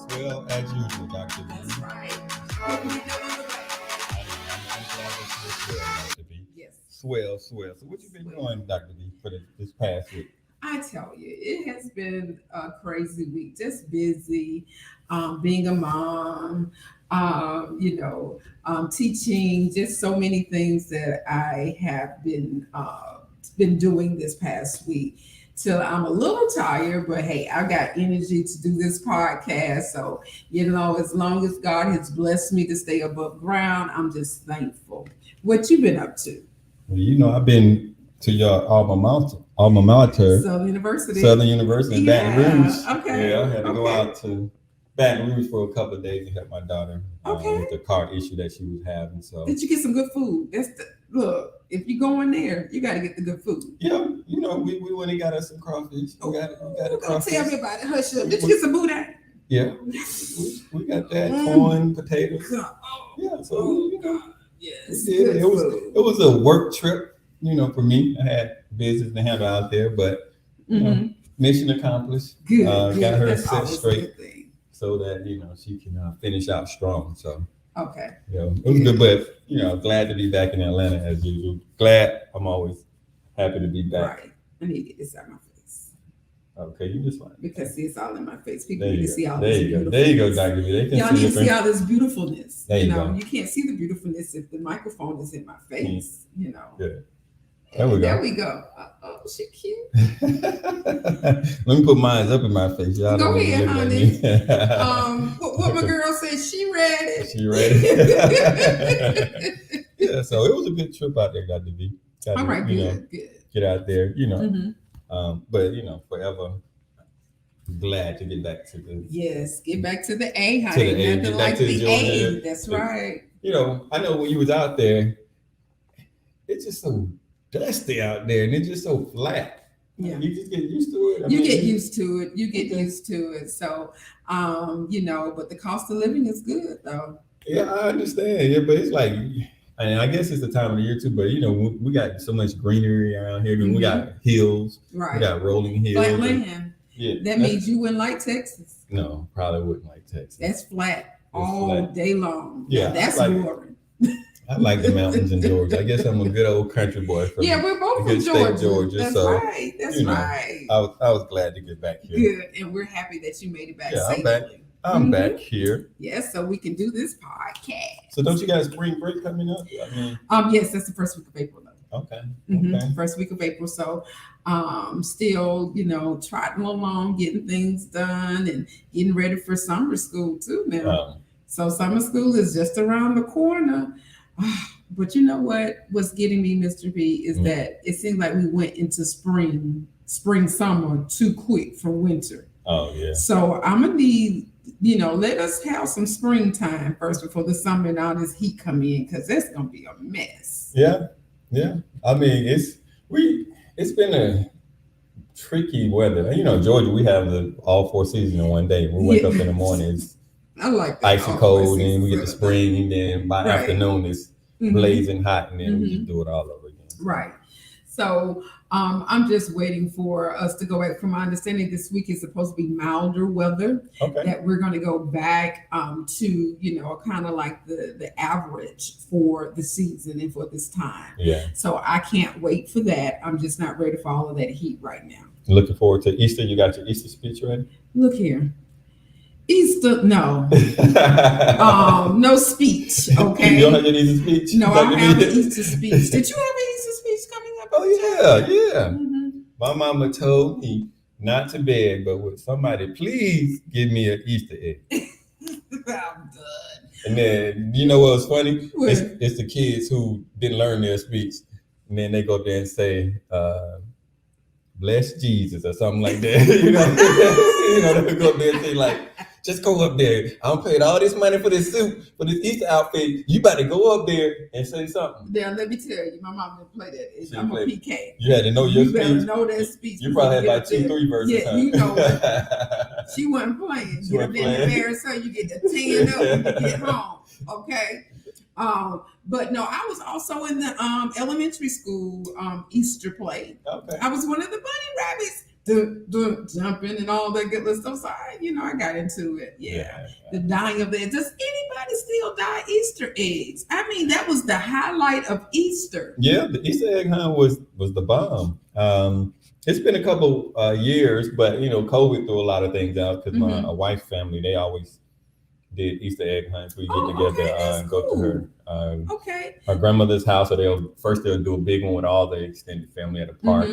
Swell as usual, Dr. B. That's right. What we doing today? I'm glad that you're swell, Dr. B. Yes. Swell. So what you been Swell. doing, Dr. B, for this past week? I tell you, it has been a crazy week. Just busy, being a mom, teaching. Just so many things that I have been doing this past week. Till I'm a little tired, but hey, I got energy to do this podcast. So as long as God has blessed me to stay above ground, I'm just thankful. What you been up to? Well, I've been to your alma mater, Southern University. Southern University in Baton Rouge. Yeah. Okay. Yeah, I had to go Okay. out to Baton Rouge for a couple of days to help my daughter Okay. with the car issue that she was having. So Did you get some good food? Look. If you go in there, you got to get the good food. yeah, we went and got us some crawfish. We got a Don't crawfish. tell me about it. Hush up. Did you get some boudin? Yeah, we got that corn, potatoes. God. Yeah, so God. Yes. we did. Good It food. was a work trip, for me. I had business to handle out there, but mission accomplished. Good. Got her That's set always a straight good thing. so that she can finish out strong. So Okay. it was good, but glad to be back in Atlanta as usual. Glad. I'm always happy to be back. Right. I need to get this out of my face. Okay, you just fine. Because see, it's all in my face. People There need you to see go. all There this you go. beautifulness. There you go, Dr. B. They can Y'all see need your to see all this beautifulness. There you go. You can't see the beautifulness if the microphone is in my face. Good. There we go. There we go. Oh, she cute. Let me put mine up in my face. Y'all Go don't need to ahead, look at me. What my girl said, she ready. She ready? Yeah, so it was a good trip out there, Dr. B. All right, good. Get out there, Mm-hmm. but forever glad to get back to the Yes, get back to the A, honey. To the A, Nothing get back like to the Georgia. A. That's right. I know when you was out there, it's just so dusty out there and it's just so flat. Yeah. You just get used to it. You get used to it. Used to it. So, but the cost of living is good though. Yeah, I understand. Yeah, but it's like, and I guess it's the time of the year too. But we got so much greenery around here. We got hills. Right. We got rolling hills. Flat land. Yeah. That means you wouldn't like Texas. No, probably wouldn't like Texas. That's flat all day long. Yeah, That's boring. I like the mountains in Georgia. I guess I'm a good old country boy. We're both from Georgia. That's right. That's right. I was glad to get back here. Good, and we're happy that you made it back Yeah, safely. I'm back here. Yes, so we can do this podcast. So don't you guys spring break coming up? Yes, that's the first week of April though. Okay. Okay. First week of April. So still, trotting along, getting things done and getting ready for summer school too now. So summer school is just around the corner. But you know what's getting me, Mr. B, is that it seems like we went into spring, summer too quick from winter. Oh yeah. So I'm gonna need, let us have some springtime first before the summer and all this heat come in, because that's gonna be a mess. Yeah. I mean, it's been a tricky weather. Georgia, we have all four seasons in one day. We wake up in the morning, it's I like that. Icy cold, and we get the spring, and then by afternoon it's blazing hot, and then we just do it all over again. Right. So I'm just waiting for us to go back. From my understanding, this week is supposed to be milder weather. Okay. That we're going to go back to, kind of like the average for the season and for this time. Yeah. So I can't wait for that. I'm just not ready for all of that heat right now. Looking forward to Easter. You got your Easter speech ready? Look here. Easter, no. No speech, okay? You don't have your Easter speech? No, I don't have an Easter speech. Did you have an Easter speech coming up? Oh, yeah. My mama told me not to beg, but would somebody please give me an Easter egg? I'm done. And then, you know what was funny? What? It's the kids who didn't learn their speech. And then they go up there and say, bless Jesus or something like that. They go up there and say like, just go up there. I paid all this money for this suit, for this Easter outfit. You about to go up there and say something. Now, let me tell you, my mom didn't play that. I'm a PK. You had to know your speech. You better speech. know that speech. You probably had like 2-3 verses. Yeah, you know what? She wasn't playing. You didn't embarrass her. You get to tan up when you get home. Okay. But no, I was also in the elementary school Easter play. Okay. I was one of the bunny rabbits. jumping and all that good stuff. So I got into it. Yeah. The dyeing of it. Does anybody still dye Easter eggs? I mean, that was the highlight of Easter. Yeah, the Easter egg hunt was the bomb. It's been a couple years, but COVID threw a lot of things out because my wife's family, they always did Easter egg hunts. We get together and go to her her grandmother's house, or they'll do a big one with all the extended family at a park,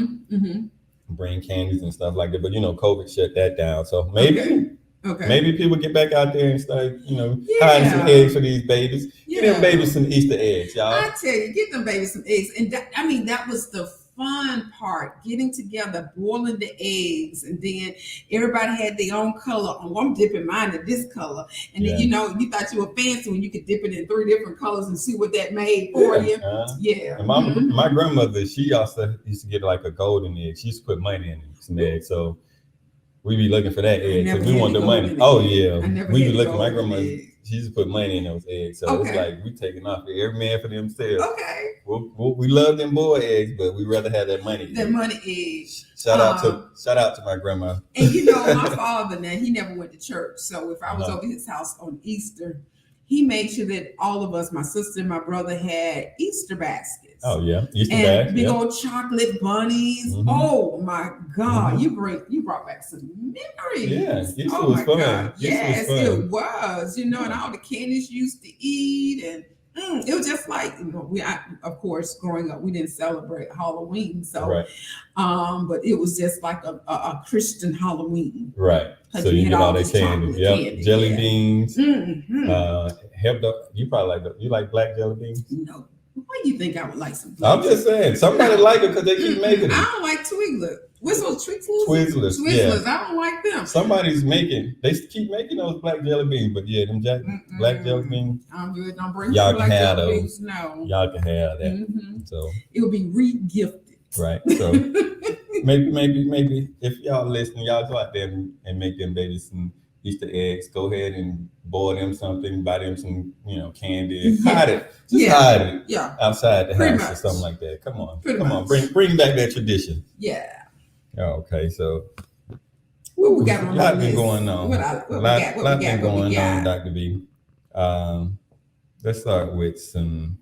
bring candies and stuff like that. But COVID shut that down. So maybe people get back out there and start, hiding some eggs for these babies. Get them babies some Easter eggs, y'all. I tell you, get them babies some eggs. And that was the fun part, getting together, boiling the eggs, and then everybody had their own color. Oh, I'm dipping mine in this color. And then, you thought you were fancy when you could dip it in 3 different colors and see what that made for you. And my grandmother, she also used to get like a golden egg. She used to put money in some eggs. So we be looking for that egg because we want the money. Oh yeah, we be looking. My grandma, she used to put money in those eggs, so it's like we taking off every man for themselves. Okay. We love them boy eggs, but we rather have that money. That money egg. Shout out to my grandma. And my father now, he never went to church, so if I was over his house on Easter, he made sure that all of us, my sister and my brother, had Easter baskets. Oh yeah, Easter baskets. Big old chocolate bunnies. Oh my God, you brought back some memories. Yeah, Easter was fun. God. Yes, it was. And all the candies you used to eat, and it was just like of course, growing up, we didn't celebrate Halloween, so but it was just like a Christian Halloween, right? So you get all that candy, jelly beans. You probably like black jelly beans. No, why do you think I would like some? I'm just saying, somebody like it because they keep making it. I don't like Twizzlers. What's those Twizzlers? Twizzlers, yeah. I don't like them. Somebody's they keep making those black jelly beans, but them black jelly beans. I'm good. Don't bring y'all black can have jelly those. Beans. No, y'all can have that. So it will be re-gifted. Right. So maybe if y'all listening, y'all go out there and make them babies some Easter eggs. Go ahead and boil them something, buy them some, candy. Hide it. Hide it outside the house or something like that. Come on. Bring back that tradition. Yeah. Okay, so what we got on a lot been going on. A lot been going on, Dr. B. Let's start with some.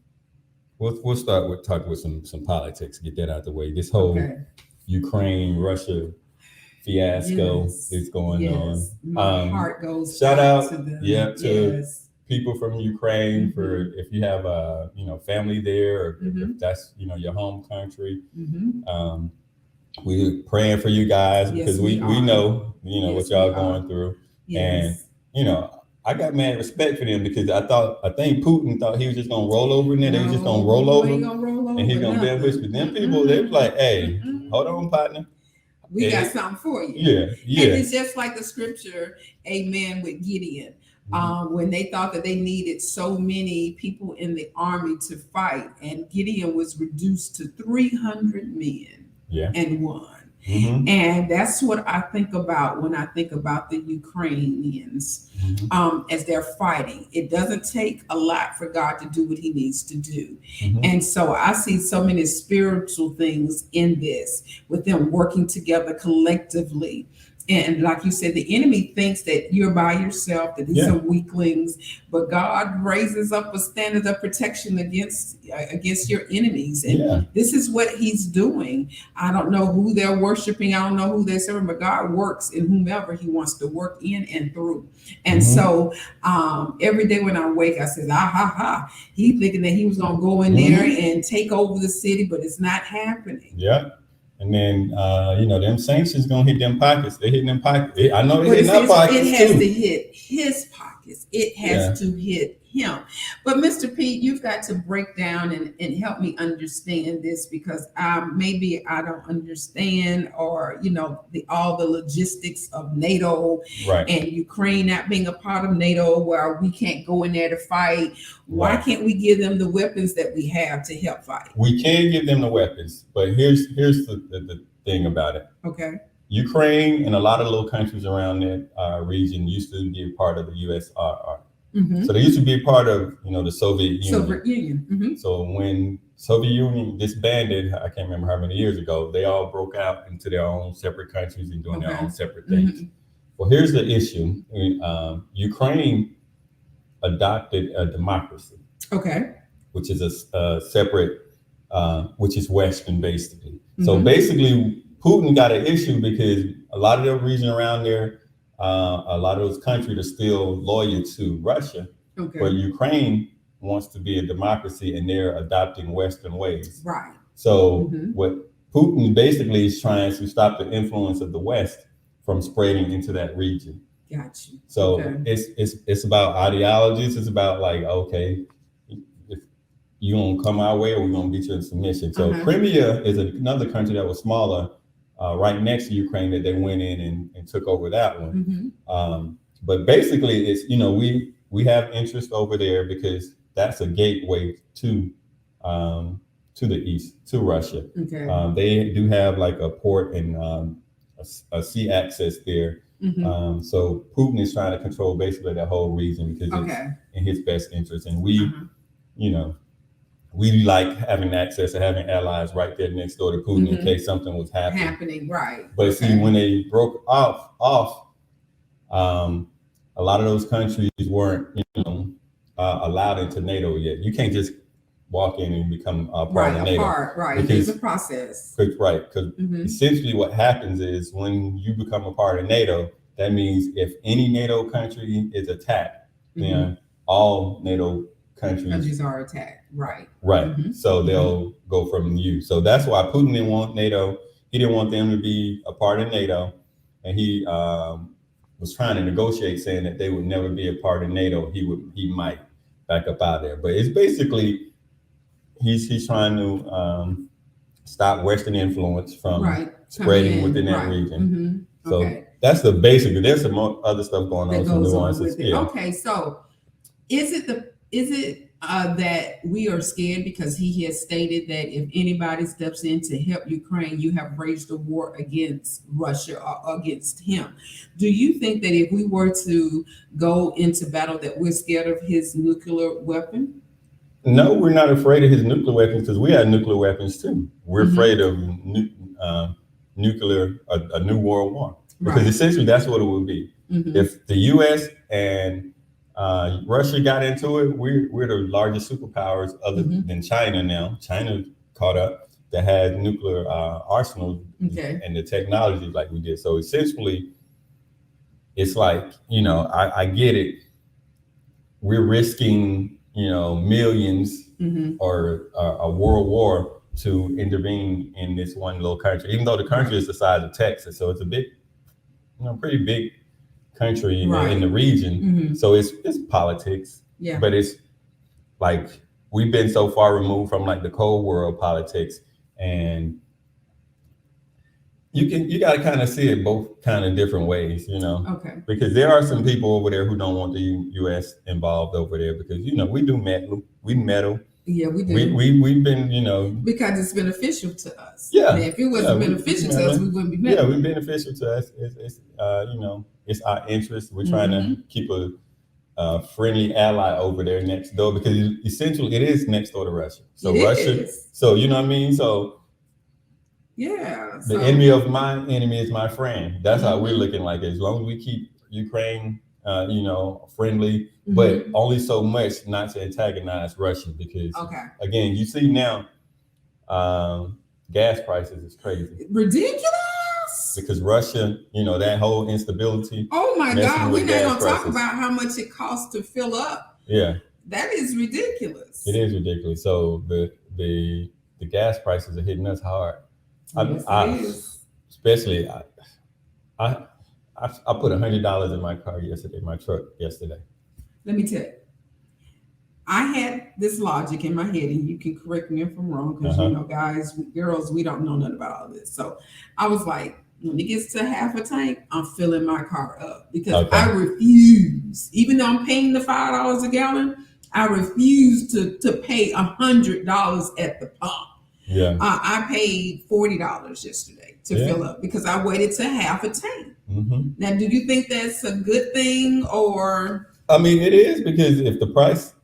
We'll start with talking with some politics. Get that out the way. This whole Ukraine-Russia fiasco is going on. My heart goes shout out to them. To people from Ukraine for if you have family there or if that's your home country. We're praying for you guys because we know what y'all going through, and I got mad respect for them because I think Putin thought he was just gonna roll over in there. They was just gonna roll over, and he's gonna be with them people. They was like, "Hey, hold on, partner. We got something for you." Yeah. And it's just like the scripture, amen, with Gideon. When they thought that they needed so many people in the army to fight, and Gideon was reduced to 300 men. And won. And that's what I think about when I think about the Ukrainians as they're fighting. It doesn't take a lot for God to do what he needs to do. And so I see so many spiritual things in this with them working together collectively. And like you said, the enemy thinks that you're by yourself, that these are weaklings, but God raises up a standard of protection against your enemies. And this is what he's doing. I don't know who they're worshiping. I don't know who they're serving, but God works in whomever he wants to work in and through. And so every day when I wake, I said, he thinking that he was going to go in there and take over the city, but it's not happening. Yeah. And then, them sanctions gonna hit them pockets. They hitting them pockets. I know they hitting our pockets too. It has to hit his pockets. It has to hit him. But Mr. Pete, you've got to break down and help me understand this because maybe I don't understand or, all the logistics of NATO and Ukraine not being a part of NATO where we can't go in there to fight. Why can't we give them the weapons that we have to help fight? We can give them the weapons, but here's the thing about it. Okay. Ukraine and a lot of little countries around that region used to be a part of the USSR. So they used to be a part of, the Soviet Union. So when Soviet Union disbanded, I can't remember how many years ago, they all broke out into their own separate countries and doing their own separate things. Mm-hmm. Well, here's the issue. Ukraine adopted a democracy. Okay. Which is a separate, which is Western, basically. Mm-hmm. So basically, Putin got an issue because a lot of the region around there, a lot of those countries are still loyal to Russia. Okay. But Ukraine wants to be a democracy and they're adopting Western ways. Right. So what Putin basically is trying to stop the influence of the West from spreading into that region. Gotcha. So it's about ideologies. It's about like, okay, if you gonna come our way or we're gonna get you in submission. So Crimea is another country that was smaller, right next to Ukraine, that they went in and took over that one. Mm-hmm. But basically it's, we have interest over there because that's a gateway to the east, to Russia. Okay. They do have like a port and a sea access there. Mm-hmm. So Putin is trying to control basically that whole region because it's in his best interest. And we, we like having access to having allies right there next door to Putin in case something was happening. Right. But see, when they broke off, a lot of those countries weren't, allowed into NATO yet. You can't just walk in and become a part of NATO. Right, because there's a process. Right, because essentially what happens is when you become a part of NATO, that means if any NATO country is attacked, then all NATO countries are attacked. Right. Right. Mm-hmm. So they'll go from you. So that's why Putin didn't want NATO. He didn't want them to be a part of NATO, and he was trying to negotiate, saying that they would never be a part of NATO. He might back up out there, but it's basically he's trying to stop Western influence from spreading within that region. Mm-hmm. So that's the basic. There's some other stuff going on, some nuances. Yeah. Okay, so is it that we are scared because he has stated that if anybody steps in to help Ukraine, you have waged a war against Russia or against him? Do you think that if we were to go into battle that we're scared of his nuclear weapon? No, we're not afraid of his nuclear weapons because we have nuclear weapons too. We're afraid of nuclear, a new world war, because essentially that's what it would be. Mm-hmm. If the U.S. and Russia got into it, we're the largest superpowers other than China now. China caught up that had nuclear arsenals and the technology like we did. So essentially, it's like, I get it. We're risking, millions or a world war to intervene in this one little country, even though the country is the size of Texas. So it's a big, pretty big country in the region. So it's politics, but it's like we've been so far removed from like the Cold War politics, and you got to kind of see it both kind of different ways, because there are some people over there who don't want the U.S. involved over there because we do meddle. Yeah, we do. We've been, because it's beneficial to us. Yeah. And if it wasn't beneficial to us, we wouldn't be meddling. Yeah, we're beneficial to us. It's it's our interest. We're trying to keep a friendly ally over there next door because essentially it is next door to Russia. So Russia. So you know what I mean. So the enemy of my enemy is my friend. That's how we're looking like it. As long as we keep Ukraine, friendly, but only so much not to antagonize Russia because, again, you see now, gas prices is crazy. Ridiculous. Because Russia, that whole instability. Oh my God, we're not going to talk about how much it costs to fill up. Yeah. That is ridiculous. It is ridiculous. So the gas prices are hitting us hard. Especially, I put $100 in my car yesterday, my truck yesterday. Let me tell you, I had this logic in my head, and you can correct me if I'm wrong, because guys, girls, we don't know nothing about all this. So I was like, when it gets to half a tank, I'm filling my car up because I refuse, even though I'm paying the $5 a gallon, I refuse to pay $100 at the pump. Yeah, I paid $40 yesterday to fill up because I waited to half a tank. Now, do you think that's a good thing or? I mean, it is, because if the price,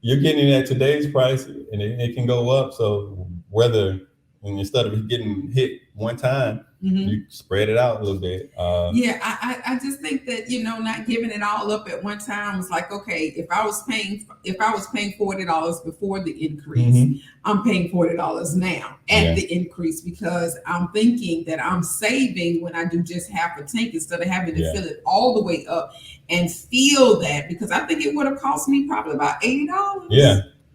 you're getting it at today's price, and it can go up. So whether instead of getting hit one time, you spread it out a little bit. I just think that not giving it all up at one time was like, okay, if I was paying $40 before the increase, I'm paying $40 now at the increase, because I'm thinking that I'm saving when I do just half a tank instead of having to fill it all the way up and feel that, because I think it would have cost me probably about $80.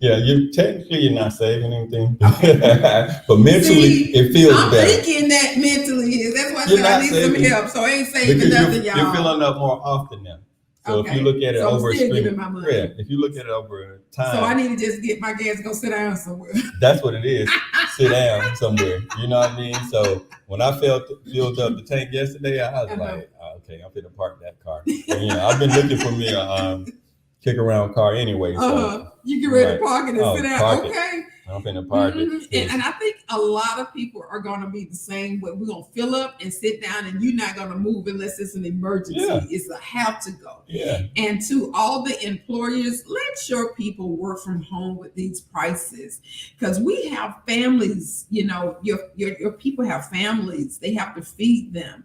Yeah, you're not saving anything, but mentally it feels I'm better. I'm thinking that mentally. That's why I said I need some help. So I ain't saving nothing, y'all. You're filling up more often now. So if you look at it over a string, if you look at it over time. So I need to just get my gas and go sit down somewhere. That's what it is. Sit down somewhere. You know what I mean? So when I filled up the tank yesterday, I was like, okay, I'm gonna park that car. And, I've been looking for me a kick around car anyway. So you get ready to park it and sit down. Okay. I'm finna park it. And I think a lot of people are going to be the same way. We're going to fill up and sit down, and you're not going to move unless it's an emergency. Yeah. It's a have to go. Yeah. And to all the employers, let your people work from home with these prices, because we have families. Your people have families. They have to feed them.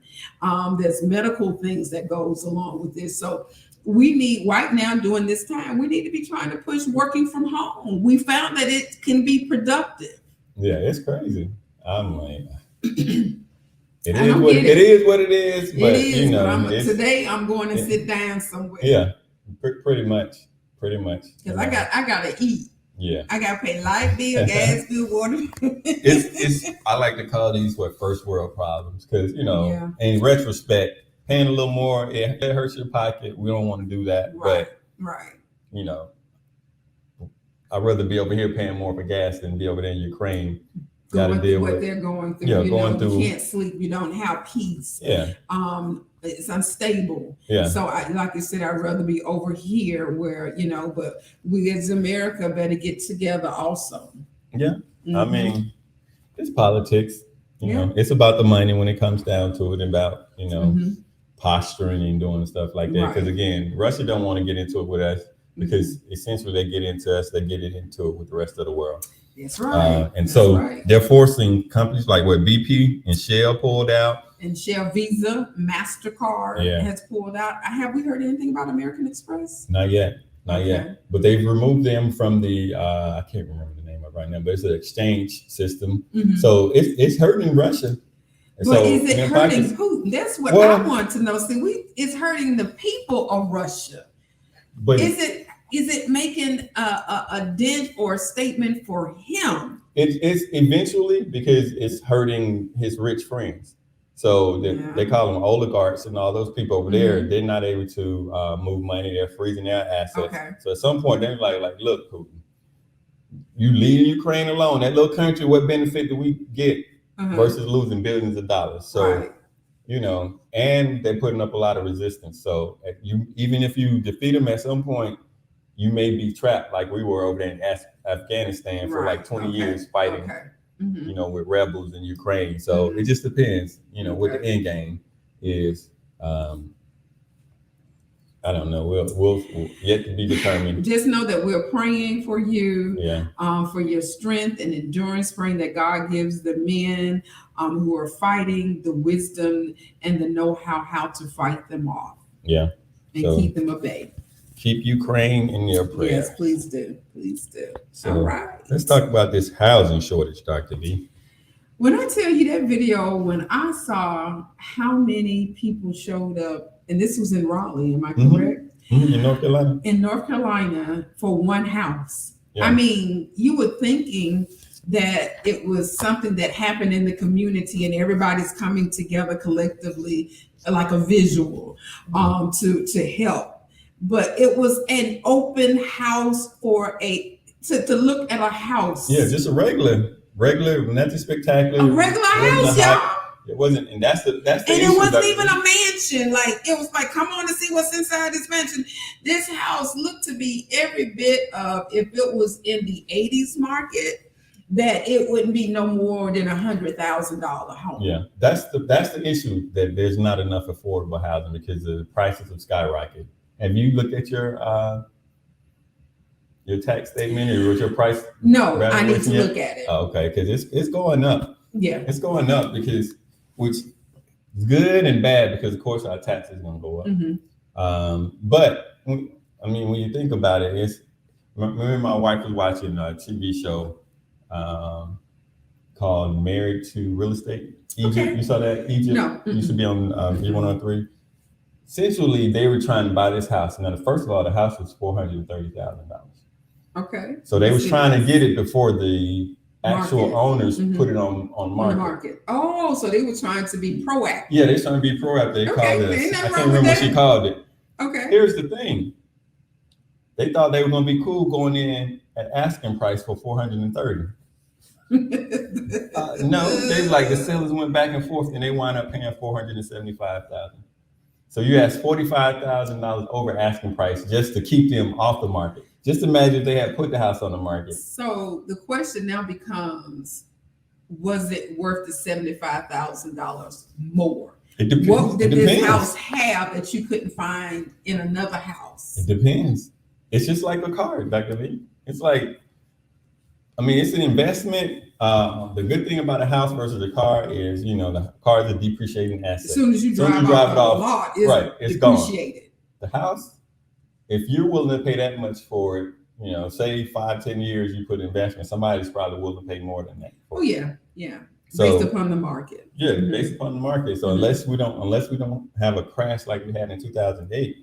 There's medical things that goes along with this. So we need, right now during this time, we need to be trying to push working from home. We found that it can be productive. Yeah, it's crazy. I'm like, it is what it is. But it is, but today I'm going to sit down somewhere. Yeah, pretty much. Because I gotta eat. Yeah, I gotta pay light bill, gas bill, water. it's I like to call these first world problems, because in retrospect, paying a little more, it hurts your pocket. We don't want to do that. Right. I'd rather be over here paying more for gas than be over there in Ukraine. Going through what they're going through. You can't sleep. You don't have peace. Yeah. It's unstable. Yeah. So like I said, I'd rather be over here where, but we as America better get together also. Yeah. I mean, it's politics. You know, it's about the money when it comes down to it, about, posturing and doing stuff like that. Because again, Russia don't want to get into it with us, because essentially they get into us, they get into it with the rest of the world. That's right. They're forcing companies like what BP and Shell pulled out. And Shell, Visa, MasterCard has pulled out. Have we heard anything about American Express? Not yet. But they've removed them from the, I can't remember the name of it right now, but it's an exchange system. So it's hurting Russia. But is it hurting Putin? That's what I want to know. See, it's hurting the people of Russia. But is it making a dent or a statement for him? It's eventually, because it's hurting his rich friends. So they call them oligarchs, and all those people over there, they're not able to move money. They're freezing their assets. Okay. So at some point, they're like, look, Putin, you leave Ukraine alone. That little country, what benefit do we get versus losing billions of dollars? So, and they're putting up a lot of resistance. So even if you defeat them at some point, you may be trapped like we were over there in Afghanistan for like 20 years fighting, with rebels in Ukraine. So it just depends, what the end game is. I don't know. We'll yet to be determined. Just know that we're praying for you, for your strength and endurance, praying that God gives the men who are fighting the wisdom and the know-how how to fight them off. Yeah. And keep them at bay. Keep Ukraine in your prayers. Yes, please do. Please do. So, all right. Let's talk about this housing shortage, Dr. V. When I tell you that video, when I saw how many people showed up, and this was in Raleigh, am I correct? In North Carolina. In North Carolina for one house. Yeah. I mean, you were thinking that it was something that happened in the community and everybody's coming together collectively, like a visual, to help. But it was an open house for to look at a house. Yeah, just a regular, nothing spectacular. A regular house, y'all. It wasn't, and that's the and it wasn't even a mansion. Like, it was like, come on to see what's inside this mansion. This house looked to be every bit of, if it was in the 80s market, that it wouldn't be no more than $100,000 home. Yeah, that's the issue, that there's not enough affordable housing because the prices have skyrocketed. Have you looked at your your tax statement or what your price? No, I need to look at it. Oh, okay, because it's going up. Yeah, it's going up because which is good and bad because of course our taxes going to go up. But I mean, when you think about it, it's remember my wife was watching a TV show called Married to Real Estate. Egypt, okay. You saw that? Egypt? No. Used to be on V103. Essentially, they were trying to buy this house. Now, first of all, the house was $430,000. Okay. So they was trying to get it before the actual owners put it on market. Oh, so they were trying to be proactive. Yeah, they trying to be proactive. They called it. I can't remember what she called it. Okay. Here's the thing. They thought they were going to be cool going in at asking price for $430,000. No, they like the sellers went back and forth and they wound up paying $475,000. So you asked $45,000 over asking price just to keep them off the market. Just imagine if they had put the house on the market. So the question now becomes, was it worth the $75,000 more? It depends. What did this house have that you couldn't find in another house? It depends. It's just like a car, Dr. V. It's like, I mean, it's an investment. The good thing about a house versus a car is, you know, the car is a depreciating asset. As soon as you drive it off, it's depreciated. Gone. The house, if you're willing to pay that much for it, you know, say 5-10 years you put investment, somebody's probably willing to pay more than that. Oh yeah. So, based upon the market. Yeah, based upon the market. So unless we don't have a crash like we had in 2008.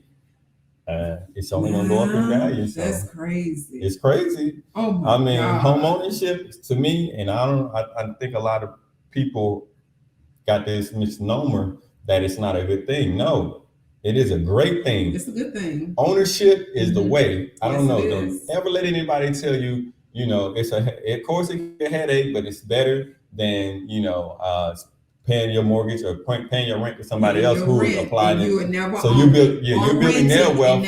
It's only gonna go up in value. So that's crazy. It's crazy. Oh my God. Home ownership to me, and I think a lot of people got this misnomer that it's not a good thing. No, it is a great thing. It's a good thing. Ownership is the way. I don't know. Don't ever let anybody tell you, you know, of course it's a headache, but it's better than, you know, paying your mortgage or paying your rent to somebody else who applied it. So you're building their wealth.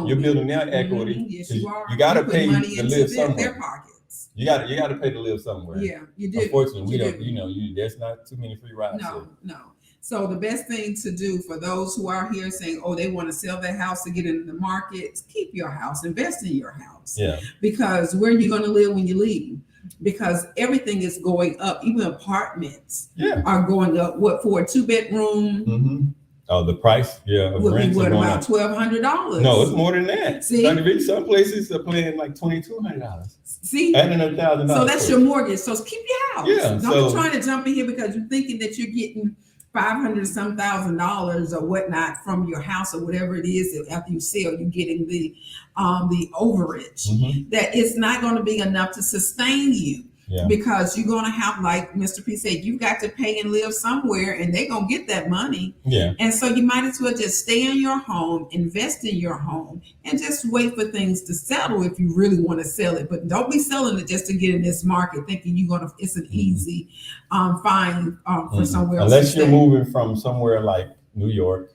You're building their equity. Yes, you are. You got to pay to live somewhere. Their pockets. You got to pay to live somewhere. Yeah, you do. Unfortunately, we don't. You know, there's not too many free rides. No. So the best thing to do for those who are here saying, oh, they want to sell their house to get into the market, keep your house, invest in your house. Yeah. Because where are you going to live when you leave? Because everything is going up. Even apartments are going up. What, for a 2-bedroom? Mm-hmm. Oh, the price, would be what, about $1,200? No, it's more than that. See, some places are paying like $2,200. See, adding $1,000. So that's your mortgage. So keep your house. Yeah. Don't be trying to jump in here because you're thinking that you're getting $500-some thousand or whatnot from your house or whatever it is. After you sell, you're getting the overage. That it's not going to be enough to sustain you. Yeah. Because you're going to have, like Mr. P said, you got to pay and live somewhere and they're going to get that money. Yeah. And so you might as well just stay in your home, invest in your home, and just wait for things to settle if you really want to sell it. But don't be selling it just to get in this market thinking it's an easy find for somewhere else. Unless you're moving from somewhere like New York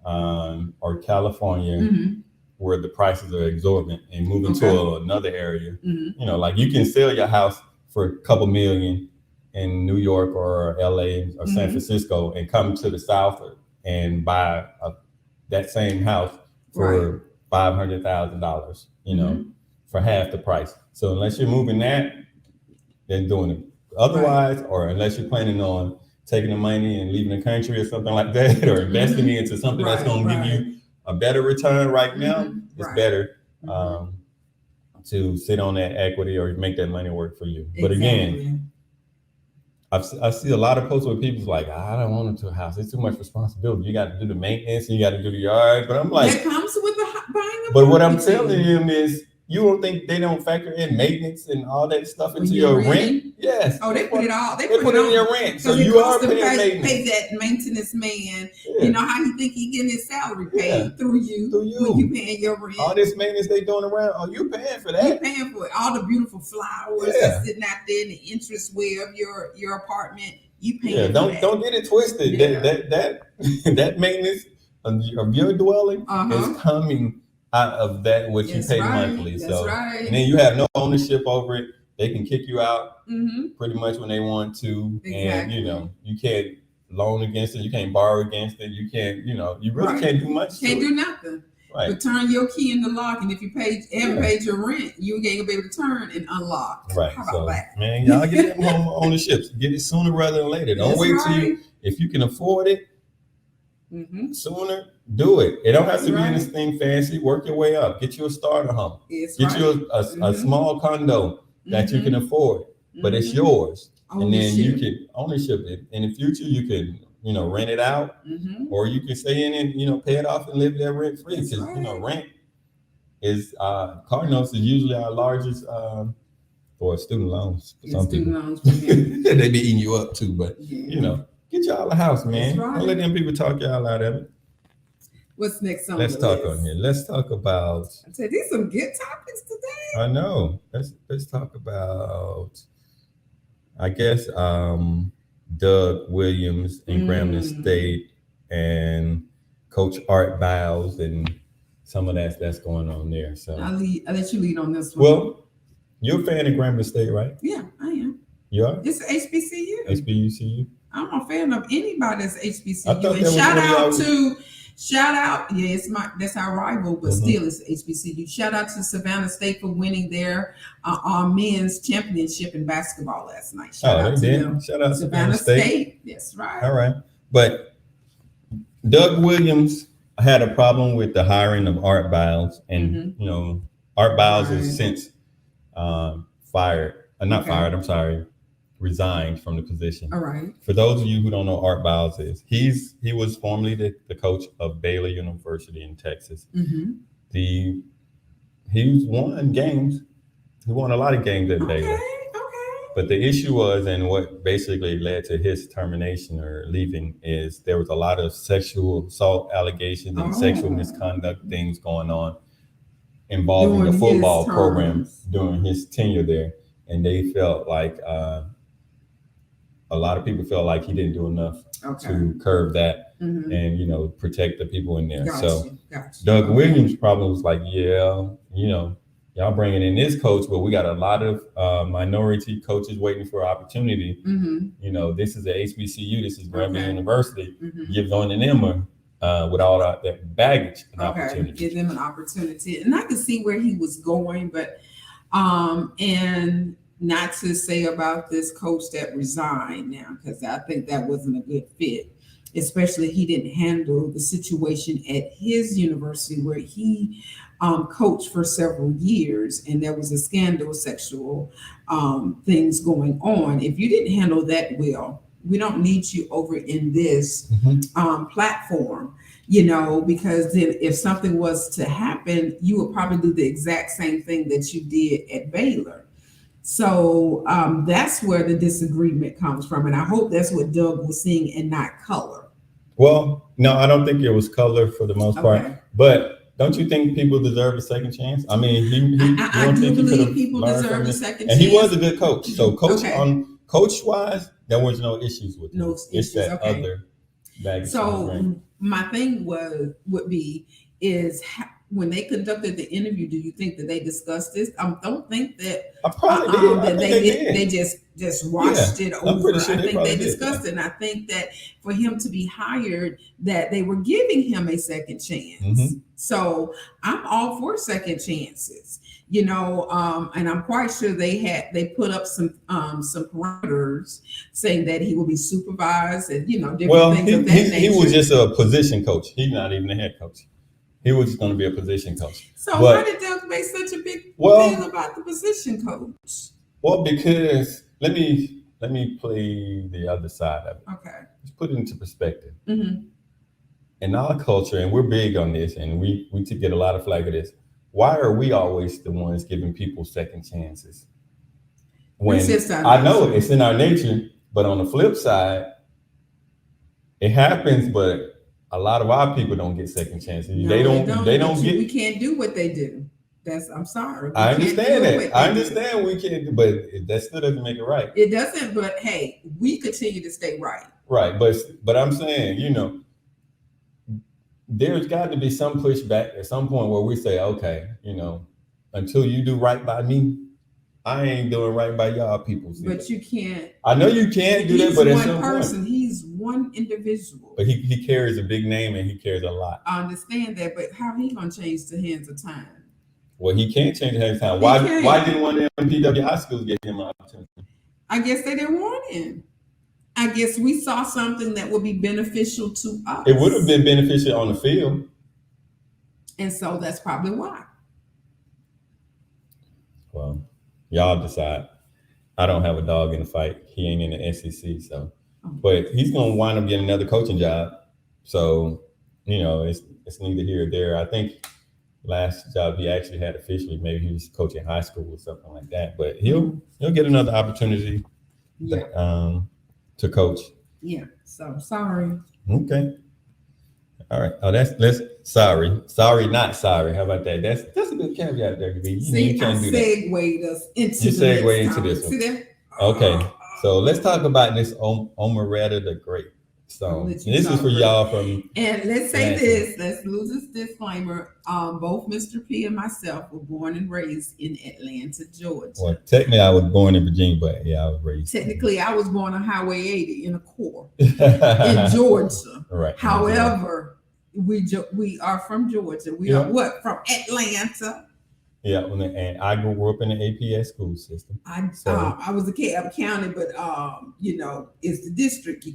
or California, where the prices are exorbitant, and moving to another area. You know, like you can sell your house for a couple million in New York or LA or San Francisco and come to the South and buy that same house for $500,000, you know, for half the price. So unless you're moving that, then doing it. Otherwise, or unless you're planning on taking the money and leaving the country or something like that, or investing it into something that's going to give you a better return right now, it's better to sit on that equity or make that money work for you. Exactly. But again, I see a lot of posts where people's like, I don't want to a house. It's too much responsibility. You got to do the maintenance and you got to do the yard. But I'm like, that comes with buying a But what I'm telling him is, you don't think they don't factor in maintenance and all that stuff into your rent? Yes. Oh, they put it all. They put it in your rent. So you are paying maintenance. Pay that maintenance man. Yeah. You know how he think he getting his salary paid through you. When you paying your rent. All this maintenance they doing around. Oh, you paying for that? You paying for it. All the beautiful flowers that's sitting out there in the entranceway of your apartment. You paying. Yeah. Don't get it twisted. Yeah. That maintenance of your dwelling is coming out of that what you pay monthly. And then you have no ownership over it. They can kick you out pretty much when they want to. Exactly. And you know, you can't loan against it, you can't borrow against it, you can't, you know, you really can't do much. Can't do nothing. Right. But turn your key in the lock, and if you haven't paid your rent, you ain't gonna be able to turn and unlock. Right. How about that? Man, y'all get them home ownerships. Get it sooner rather than later. Don't wait till if you can afford it. Sooner, do it. It don't have to be anything fancy. Work your way up. Get you a starter home. Get you a small condo that you can afford, but it's yours. And then you can ownership it. In the future, you can, rent it out, or you can stay in and, pay it off and live there rent free. Because, rent is, car notes is usually our largest, or student loans. For some people. Loans, they be eating you up too, but, get y'all a house, man. Don't let them people talk y'all out of it. What's next on Let's talk on here. Let's talk about. I said these some good topics today. I know. Let's talk about. I guess Doug Williams in Grambling State and Coach Art Biles and some of that's going on there. So I'll let you lead on this one. Well, you're a fan of Grambling State, right? Yeah, I am. You are? It's HBCU. HBCU. I'm a fan of anybody that's HBCU. And shout out, that's our rival, but still it's HBCU. Shout out to Savannah State for winning their men's championship in basketball last night. Shout out to them. Shout out to Savannah State. That's right. All right. But Doug Williams had a problem with the hiring of Art Biles, and Art Biles has since resigned from the position. All right. For those of you who don't know, Art Biles he was formerly the coach of Baylor University in Texas. He's won games. He won a lot of games at Baylor. But the issue was, and what basically led to his termination or leaving, is there was a lot of sexual assault allegations and sexual misconduct things going on involving the football program during his tenure there. And they felt like a lot of people felt like he didn't do enough to curb that and, protect the people in there. Doug Williams' problem was like, y'all bringing in this coach, but we got a lot of minority coaches waiting for opportunity. This is a HBCU. This is Grambling University. Give on an Emma with all that baggage and opportunity. Give them an opportunity. And I could see where he was going, but and not to say about this coach that resigned now, because I think that wasn't a good fit. Especially he didn't handle the situation at his university where he coached for several years, and there was a scandal, sexual things going on. If you didn't handle that well, we don't need you over in this platform, because then if something was to happen, you would probably do the exact same thing that you did at Baylor. So that's where the disagreement comes from. And I hope that's what Doug was seeing and not color. Well, no, I don't think it was color for the most part. But don't you think people deserve a second chance? I mean, I do believe people deserve a second chance. And he was a good coach. So coach-wise, there was no issues with him. No it's issues. that other baggage. So my thing would be when they conducted the interview, do you think that they discussed this? I don't think that. I probably did. That they did. They just watched it over. I'm pretty sure I think they discussed it, and I think that for him to be hired, that they were giving him a second chance. So I'm all for second chances, and I'm quite sure they put up some parameters saying that he will be supervised and different things of that nature. He was just a position coach. He's not even a head coach. He was just going to be a position coach. So why did Doug make such a big deal about the position coach? Well, because let me play the other side of it. Okay. Let's put it into perspective. In our culture, and we're big on this, and we get a lot of flack for this. Why are we always the ones giving people second chances? When I know it's in our nature, but on the flip side, it happens, but a lot of our people don't get second chances. No, they don't get. We can't do what they do. I'm sorry. I understand that. I understand we can't, but that still doesn't make it right. It doesn't. But hey, we continue to stay right. Right, but I'm saying, there's got to be some pushback at some point where we say, okay, until you do right by me, I ain't doing right by y'all people. But you can't. I know you can't do that, but he's one person. He's one individual. But he carries a big name and he carries a lot. I understand that, but how he gonna change the hands of time? Well, he can't change the hands of time. Why didn't one of them DW high schools give him an opportunity? I guess they didn't want him. I guess we saw something that would be beneficial to us. It would have been beneficial on the field. And so that's probably why. Well, y'all decide. I don't have a dog in the fight. He ain't in the SEC, so. But he's gonna wind up getting another coaching job. So, it's neither here or there. I think last job he actually had officially, maybe he was coaching high school or something like that. But he'll get another opportunity to coach. Yeah. So sorry. Okay. All right. Oh, let's sorry, not sorry. How about that? That's a good caveat there. See, I segued us into you segued into this one. See that? Okay. So let's talk about this Omeretta the Great. So this is for y'all from. And let's say this. Let's lose this disclaimer. Both Mr. P and myself were born and raised in Atlanta, Georgia. Well, technically, I was born in Virginia, but yeah, I was raised. Technically, I was born on Highway 80 in a core in Georgia. Right. However, we are from Georgia. We are what? From Atlanta. Yeah, and I grew up in the APS school system. I was a DeKalb County, but it's the district.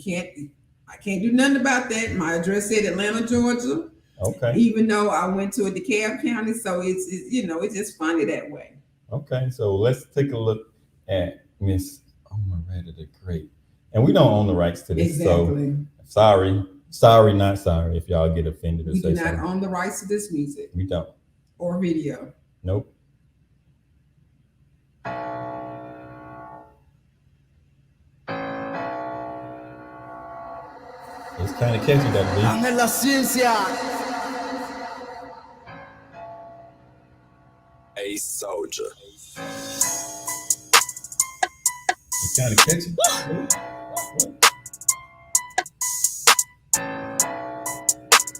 I can't do nothing about that. My address said Atlanta, Georgia. Okay. Even though I went to a DeKalb County, so it's it's just funny that way. Okay, so let's take a look at Miss Omeretta the Great, and we don't own the rights to this. Exactly. So sorry, not sorry. If y'all get offended or we say do not something. own the rights to this music. We don't. Or video. Nope. It's kind of catchy, that beat. Dame la ciencia. A soldier. It's kind of catchy.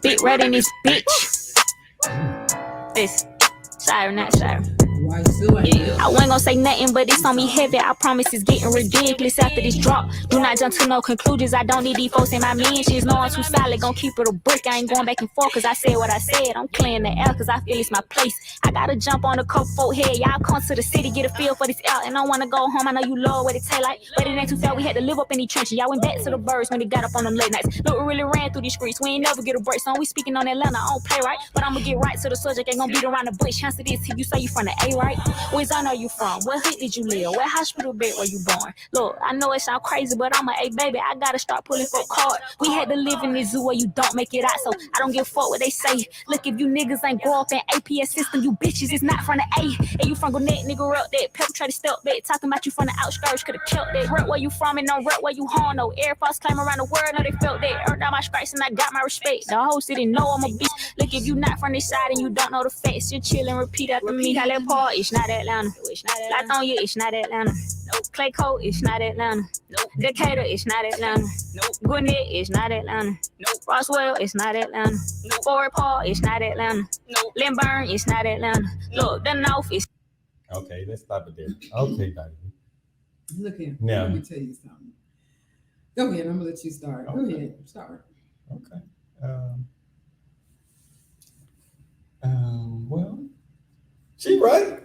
Big red in this bitch. It's sorry, not sorry. Why still ain't it? I wasn't gonna say nothing, but it's on me heavy. I promise it's getting ridiculous after this drop. Do not jump to no conclusions. I don't need these folks in my mentions. No, I'm too solid. Gonna keep it a brick. I ain't going back and forth cause I said what I said. I'm clearing the air cause I feel it's my place. I gotta jump on a couple folk head. Y'all come to the city, get a feel for this air. And I wanna go home. I know you love what it taste like. But it ain't too far. We had to live up in these trenches. Y'all went back to the birds when they got up on them late nights. Look, we really ran through these streets. We ain't never get a break. So we speaking on Atlanta. I don't play right. But I'ma get right to the subject. Ain't gonna beat around the bush. Chance it is till you say you from the A, right? Where's I know you from? What hood did you live? What hospital bed were you born? Look, I know it sound crazy, but I'm a baby. I gotta start pulling for card. We had to live in this zoo where you don't make it out, so I don't give a fuck what they say. Look, if you niggas ain't grow up in APS system, you bitches is not from the A. And you from Gwinnett, nigga, rep that. Perpetrator step back, talking about you from the outskirts, could've killed that. Rep where you from and don't rep where you home. No Air Force claim around the world, no they felt that. Earned out my stripes and I got my respect. The whole city know I'm a bitch. Look, if you not from this side and you don't know the facts, you chill and repeat after me. How that part, it's not Atlanta. Light on you, it's not Atlanta. Nope. Clay Coat, it's not Atlanta. Nope. Decatur, it's not Atlanta. Nope. Gwinnett, it's not Atlanta. Nope. Roswell, it's not Atlanta. Nope. Fort Park, it's not Atlanta. Nope. Lynburn, it's not Atlanta. Look, the North is. Okay, let's stop it there. Okay, Dr. Look here. Now, let me tell you something. Go ahead. I'm gonna let you start. Okay. Go ahead. Start. Okay. Well, she right.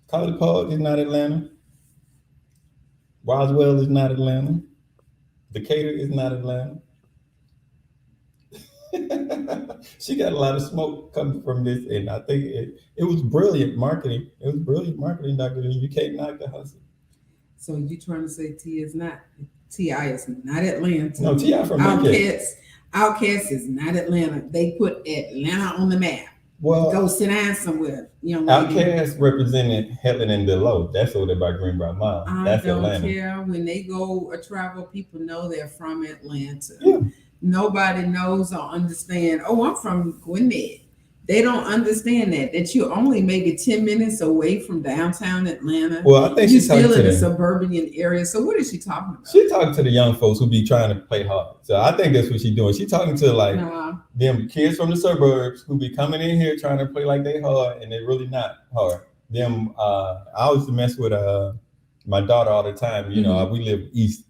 College Park is not Atlanta. Roswell is not Atlanta. Decatur is not Atlanta. She got a lot of smoke coming from this, and I think it was brilliant marketing. It was brilliant marketing, Dr. Lee. You can't knock the hustle. So you trying to say T.I. is not Atlanta? No, T.I. from Outkast is not Atlanta. They put Atlanta on the map. Well, go sit down somewhere. Outkast represented Helen and Below. That's over there by Greenbrier Mile. That's don't Atlanta. care. When they go or travel, people know they're from Atlanta. Yeah. Nobody knows or understand. Oh, I'm from Gwinnett. They don't understand that you're only maybe 10 minutes away from downtown Atlanta. Well, I think she's still in a suburban area. So what is she talking about? She's talking to the young folks who be trying to play hard. So I think that's what she's doing. She's talking to them kids from the suburbs who be coming in here trying to play like they hard, and they're really not hard. I used to mess with my daughter all the time. You know, we live east.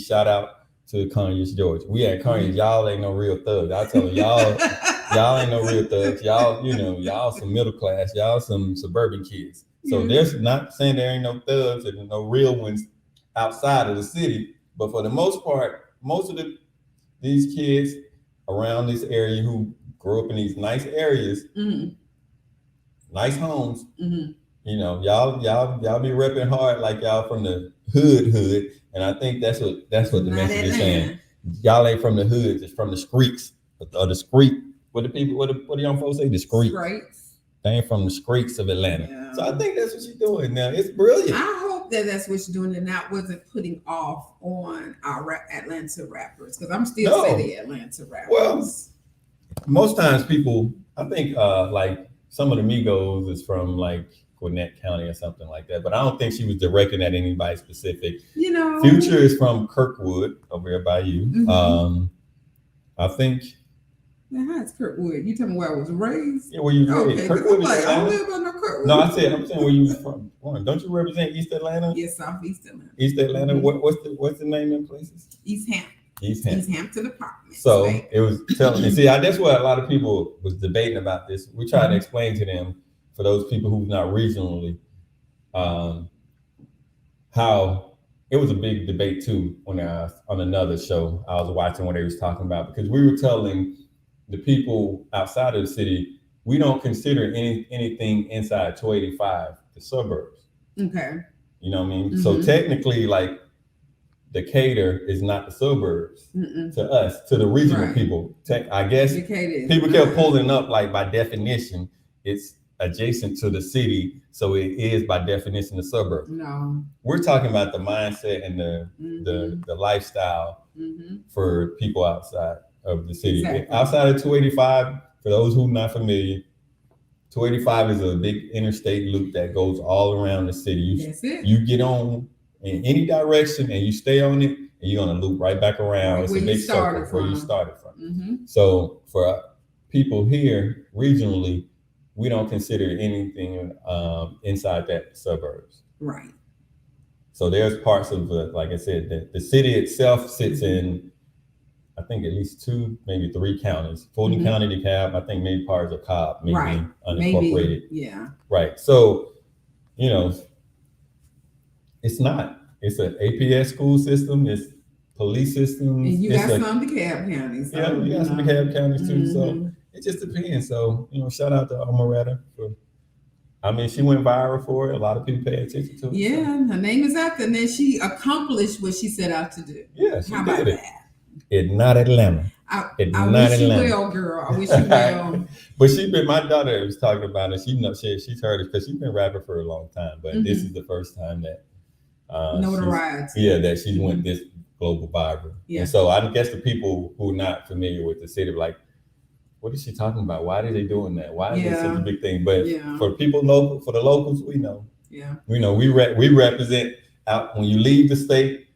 Shout out to Conyers, Georgia. We at Conyers, y'all ain't no real thugs. I tell them, y'all ain't no real thugs. Y'all, y'all some middle class. Y'all some suburban kids. So there's not saying there ain't no thugs and no real ones outside of the city. But for the most part, most of these kids around this area who grew up in these nice areas, nice homes, y'all be repping hard like y'all from the hood. And I think that's what the message is saying. Y'all ain't from the hood, it's from the streets. Or the street. What the young folks say? The streets. They ain't from the streets of Atlanta. Yeah. So I think that's what she's doing now. It's brilliant. I hope that that's what she's doing and that wasn't putting off on our Atlanta rappers. Because I'm still saying the Atlanta rappers. Well, most times people, I think like some of the Migos is from like Gwinnett County or something like that. But I don't think she was directing at anybody specific. Future is from Kirkwood over here by you. I think. Now, how's Kirkwood? You tell me where I was raised? Yeah, where you raised? Okay, Kirkwood is like, I Atlanta? don't live on no Kirkwood. No, I'm saying where you from. Don't you represent East Atlanta? Yes, Southeast Atlanta. East Atlanta. What's the name of the places? East Hampton. East Hampton Apartments. So it was telling. See, that's what a lot of people was debating about this. We tried to explain to them, for those people who's not regionally, how it was a big debate too when I was on another show I was watching what they was talking about, because we were telling the people outside of the city, we don't consider anything inside 285 the suburbs. Okay. You know what I mean? So technically, like, Decatur is not the suburbs to us, to the regional people. I guess people kept pulling up, like, by definition, it's adjacent to the city, so it is by definition the suburb. No, we're talking about the mindset and the lifestyle for people outside of the city. Exactly. Outside of 285, for those who are not familiar, 285 is a big interstate loop that goes all around the city. You get on in any direction and you stay on it, and you're gonna loop right back around. It's a big circle where you started from. So for people here regionally, we don't consider anything inside that suburbs. Right. So there's parts of like I said, the city itself sits in, I think, at least 2, maybe 3 counties. Fulton County, DeKalb, I think maybe parts of Cobb, maybe unincorporated. Maybe, yeah. Right. So, it's not. It's an APS school system. It's police systems. And you got some DeKalb counties. So, yeah, you got some DeKalb counties too. So it just depends. So, shout out to Omeretta for, she went viral for it. A lot of people pay attention to it. Yeah, her name is out there, and then she accomplished what she set out to do. Yeah, she did it. It's not Atlanta. I wish you well, girl. I wish you well. But my daughter was talking about it. She's heard it because she's been rapping for a long time. But this is the first time that notoriety. Yeah, that she went this global viral. Yeah. And so I guess the people who are not familiar with the city are like, what is she talking about? Why are they doing that? Why is it such a big thing? But for people local, for the locals, we know. Yeah. We know we represent out when you leave the state.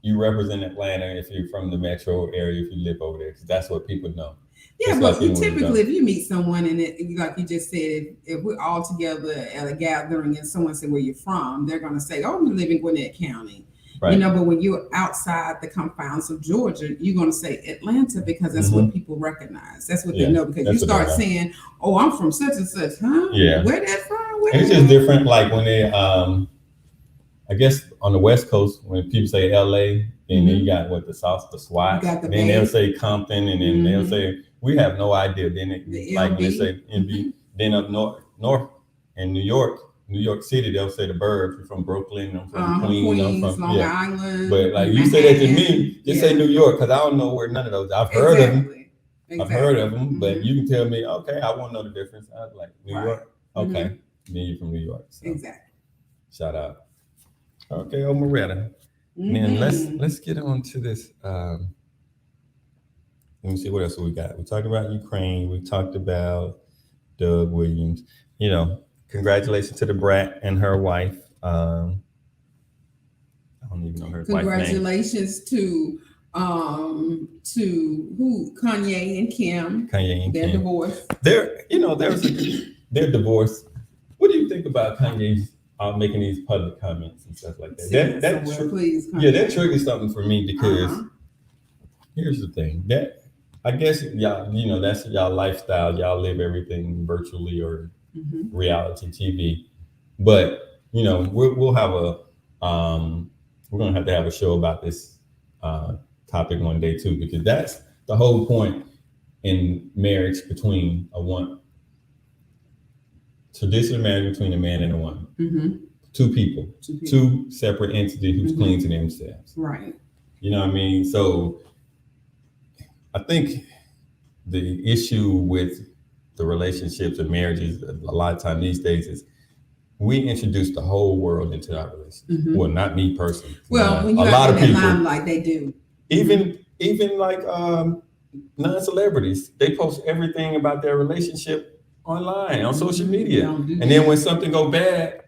You represent Atlanta if you're from the metro area, if you live over there, because that's what people know. Yeah, but typically, if you meet someone and like you just said, if we're all together at a gathering and someone said where you're from, they're going to say, "Oh, we live in Gwinnett County." Right. But when you're outside the confines of Georgia, you're going to say Atlanta because that's what people recognize. That's what they know, because you start saying, "Oh, I'm from such and such," huh? Yeah. Where that from? It's just different. Like when they, I guess on the West Coast, when people say LA, and then you got the South, the SWAT, then they'll say Compton, and then they'll say, we have no idea. Then when they say NB, then up north in New York City, they'll say the burbs. We're from Brooklyn, I'm from Queens, I'm from Long Island. But like you say that to me, just say New York, because I don't know where none of those. I've heard of them. I've heard of them, but you can tell me, okay, I won't know the difference. I was like, New York, okay, then you're from New York. So. Exactly. Shout out. Okay, Omeretta. Then let's get on to this. Let me see what else we got. We talked about Ukraine. We talked about Doug Williams. Congratulations to the brat and her wife. I don't even know her wife's name. Congratulations to who? Kanye and Kim. They're divorced. They're divorced. What do you think about Kanye's making these public comments and stuff like that. Please that triggers something for me because here's the thing that I guess y'all, that's y'all lifestyle. Y'all live everything virtually or reality TV, but we'll have we're gonna have to have a show about this topic one day too, because that's the whole point in marriage between traditional marriage between a man and a woman. Two people, two separate entities who's clean to themselves. Right. You know what I mean? So I think the issue with the relationships and marriages a lot of time these days is we introduce the whole world into our relationship. Well, not me personally. Well, when you a lot of people, limelight, they do. Even like non-celebrities, they post everything about their relationship online on social media, and then when something go bad,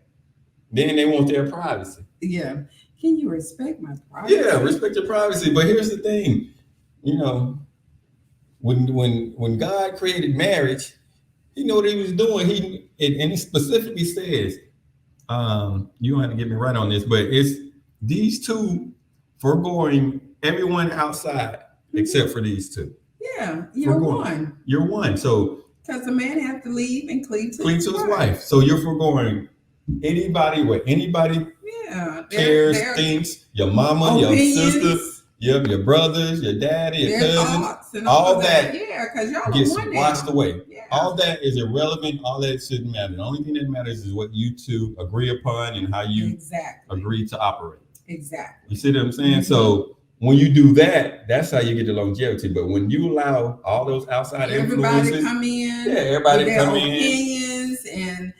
then they want their privacy. Yeah. Can you respect my privacy? Yeah, respect your privacy. But here's the thing, when God created marriage, he knew what he was doing. And he specifically says, you don't have to get me right on this, but it's these two foregoing everyone outside except for these two. Yeah, you're one. You're one. So because the man has to leave and cleave to his wife. So you're foregoing anybody cares, thinks, your mama, opinions, your sister, your brothers, your daddy, your cousins, all that. Yeah, because y'all gets one washed away. Yeah. All that is irrelevant. All that shouldn't matter. The only thing that matters is what you two agree upon and how you agree to operate. Exactly. You see what I'm saying? So when you do that, that's how you get the longevity. But when you allow all those outside influences, everybody come in, opinions, and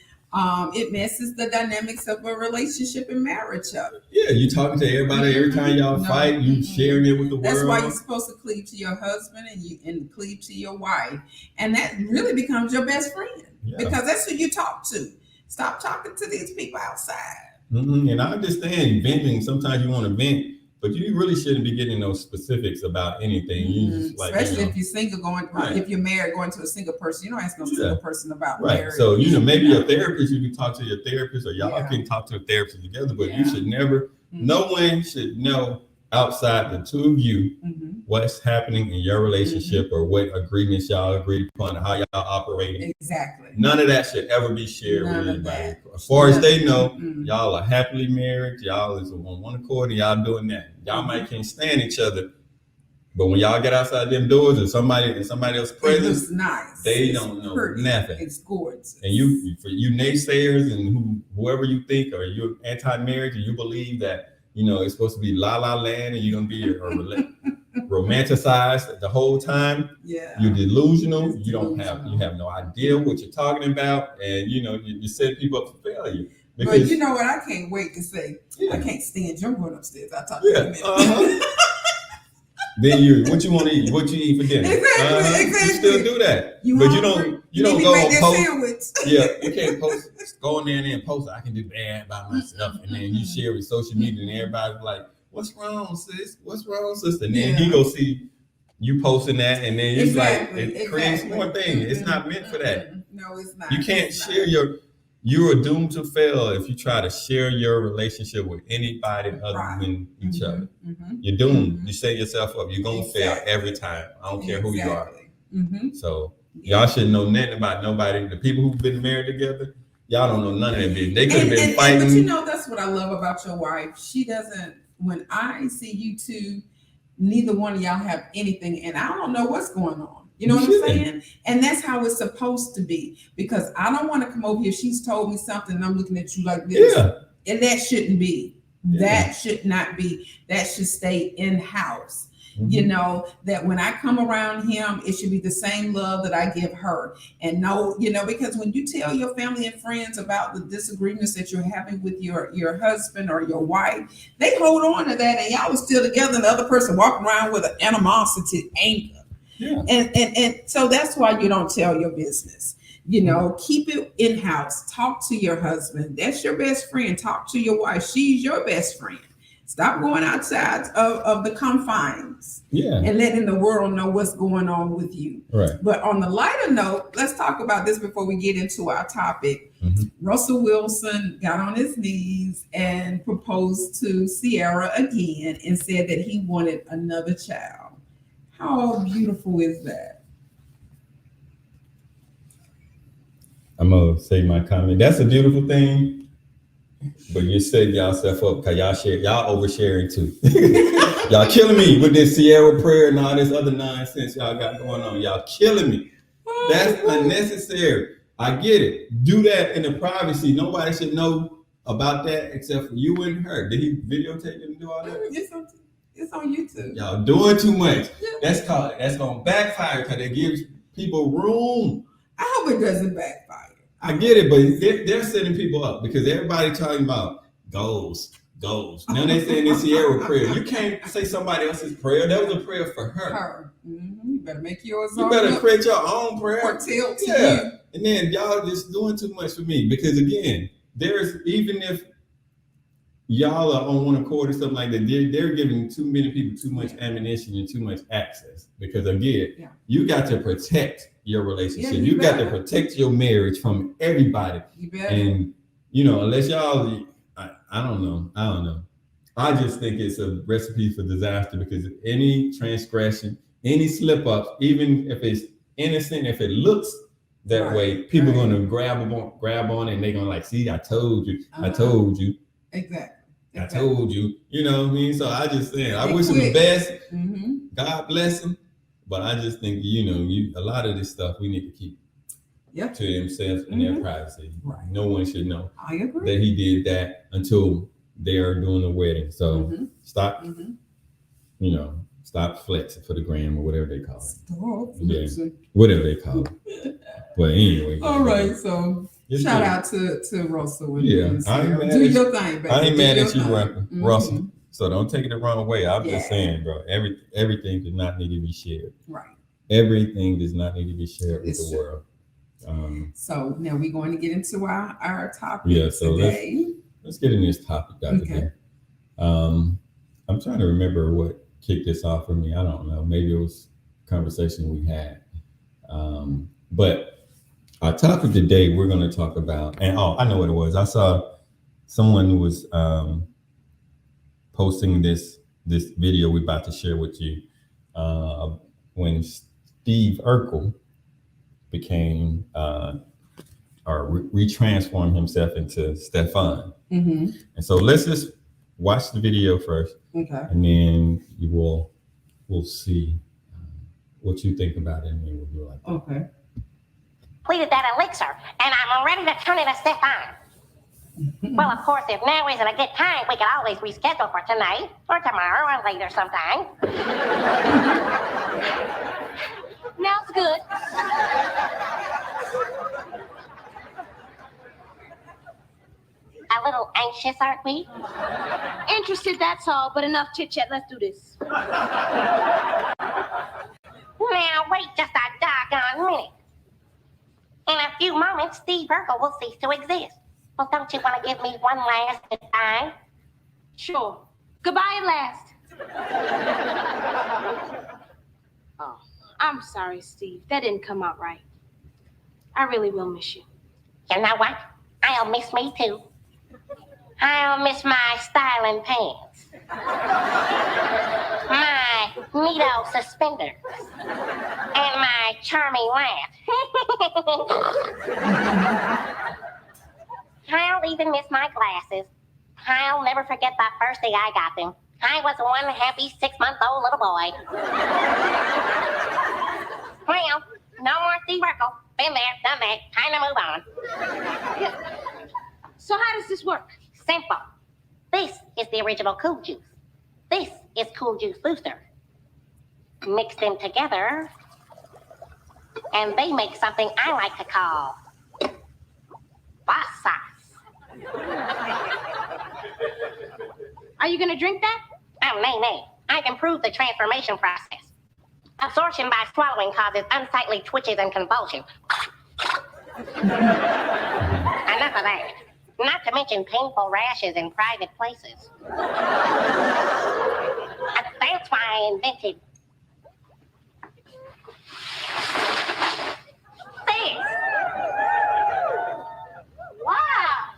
it messes the dynamics of a relationship and marriage up. Yeah, you talking to everybody every time y'all fight. You sharing it with the world. That's why you're supposed to cleave to your husband and cleave to your wife, and that really becomes your best friend because that's who you talk to. Stop talking to these people outside. And I understand venting. Sometimes you want to vent, but you really shouldn't be getting those specifics about anything. You just especially if you're single, if you're married, going to a single person, you don't ask no single person about marriage. So maybe your therapist, you can talk to your therapist, or y'all can talk to a therapist together. But you should never. No one should know outside the two of you what's happening in your relationship or what agreements y'all agreed upon, how y'all operating. Exactly. None of that should ever be shared with anybody. As far as they know, y'all are happily married. Y'all is on one accord, and y'all doing that. Y'all might can't stand each other, but when y'all get outside them doors and somebody else present, nice. They don't know nothing. It's gorgeous. And for you naysayers and whoever you think, or you're anti-marriage and you believe that it's supposed to be la la land and you're gonna be romanticized the whole time. Yeah, you're delusional. You have no idea what you're talking about, and you set people up for failure. But you know what? I can't wait to say. I can't stand you. I'm going upstairs. I'll talk to you in a minute. Then what you want to eat? What you eat for dinner? Exactly. You still do that, you don't go post. Sandwich. Yeah, you can't post. Go in there and post. I can do bad by myself, and then you share with social media, and everybody's like, "What's wrong, sis? What's wrong, sister?" And then he go see you posting that, and then it's like it creates more things. It's not meant for that. No, it's not. You can't share you are doomed to fail if you try to share your relationship with anybody other than each other. You're doomed. You set yourself up. You're going to fail every time. I don't care who you are. So y'all shouldn't know nothing about nobody. The people who've been married together, y'all don't know none of that business. They could have been fighting. But that's what I love about your wife. She doesn't, when I see you two, neither one of y'all have anything, and I don't know what's going on. You know what I'm saying? And that's how it's supposed to be. Because I don't want to come over here. She's told me something and I'm looking at you like this. Yeah. And that shouldn't be. Yeah. That should not be. That should stay in-house. That when I come around him, it should be the same love that I give her. And because when you tell your family and friends about the disagreements that you're having with your husband or your wife, they hold on to that and y'all are still together and the other person walking around with an animosity, anger. Yeah. And so that's why you don't tell your business. Keep it in-house. Talk to your husband. That's your best friend. Talk to your wife. She's your best friend. Stop going outside of the confines. Yeah. And letting the world know what's going on with you. Right. But on the lighter note, let's talk about this before we get into our topic. Mhm. Russell Wilson got on his knees and proposed to Sierra again and said that he wanted another child. How beautiful is that? I'm gonna say my comment. That's a beautiful thing, but you set yourself up because y'all oversharing too. Y'all killing me with this Sierra prayer and all this other nonsense y'all got going on. Y'all killing me. That's unnecessary. I get it. Do that in the privacy. Nobody should know about that except for you and her. Did he videotape and do all that? It's on YouTube. Y'all doing too much. That's gonna backfire because it gives people room. I hope it doesn't backfire. I get it, but they're setting people up because everybody talking about goals. Now they saying this Sierra prayer. You can't say somebody else's prayer. That was a prayer for her. Mm-hmm. You better make yours. You better create your own prayer. Or tell to you. And then y'all just doing too much for me because again, even if y'all are on one accord or something like that, they're giving too many people too much ammunition and too much access because again, you got to protect your relationship. Yeah, you got to protect your marriage from everybody. You better. And unless y'all, I don't know. I just think it's a recipe for disaster because any transgression, any slip ups, even if it's innocent, if it looks that way, people are going to grab on it and they're going to like, see, I told you, I told you. Exactly. I told you, you know what I mean? So I just saying, I wish him the best. Mm-hmm. God bless him. But I just think, a lot of this stuff we need to keep to themselves and their privacy. Right. No one should know that he did that until they are doing the wedding. So stop, stop flexing for the gram or whatever they call it. Stop flexing. Whatever they call it. But anyway. All right, so shout out to Russell. Do your thing, baby. I ain't mad at you, Russell. So don't take it the wrong way. I'm just saying, bro, everything does not need to be shared. Right. Everything does not need to be shared with the world. So now we're going to get into our topic today. Let's get in this topic, Dr. Okay. D. I'm trying to remember what kicked this off for me. I don't know. Maybe it was a conversation we had. But our topic today, we're going to talk about, and I know what it was. I saw someone who was posting this video we're about to share with you when Steve Urkel became or retransformed himself into Stefan. Mm-hmm. And so let's just watch the video first, and then we'll see what you think about it, and then we'll do like that. Okay. Completed that elixir, and I'm ready to turn it to Stefan. Well, of course, if now isn't a good time, we can always reschedule for tonight or tomorrow or later sometime. Now's good. A little anxious, aren't we? Interested, that's all, but enough chit-chat. Let's do this. Now, wait just a doggone minute. In a few moments, Steve Urkel will cease to exist. Well, don't you want to give me one last goodbye? Sure. Goodbye at last. Oh, I'm sorry, Steve. That didn't come out right. I really will miss you. You know what? I'll miss me too. I'll miss my styling pants, my neato suspenders, and my charming laugh. I'll even miss my glasses. I'll never forget that first day I got them. I was one happy 6-month-old little boy. Well, no more Steve Urkel. Been there, done that. Time to move on. So how does this work? Simple. This is the original Cool Juice. This is Cool Juice Booster. Mix them together, and they make something I like to call boss sauce. Are you going to drink that? Oh, nay. I've improved the transformation process. Absorption by swallowing causes unsightly twitches and convulsions. Enough of that. Not to mention painful rashes in private places. That's why I invented this. Wow.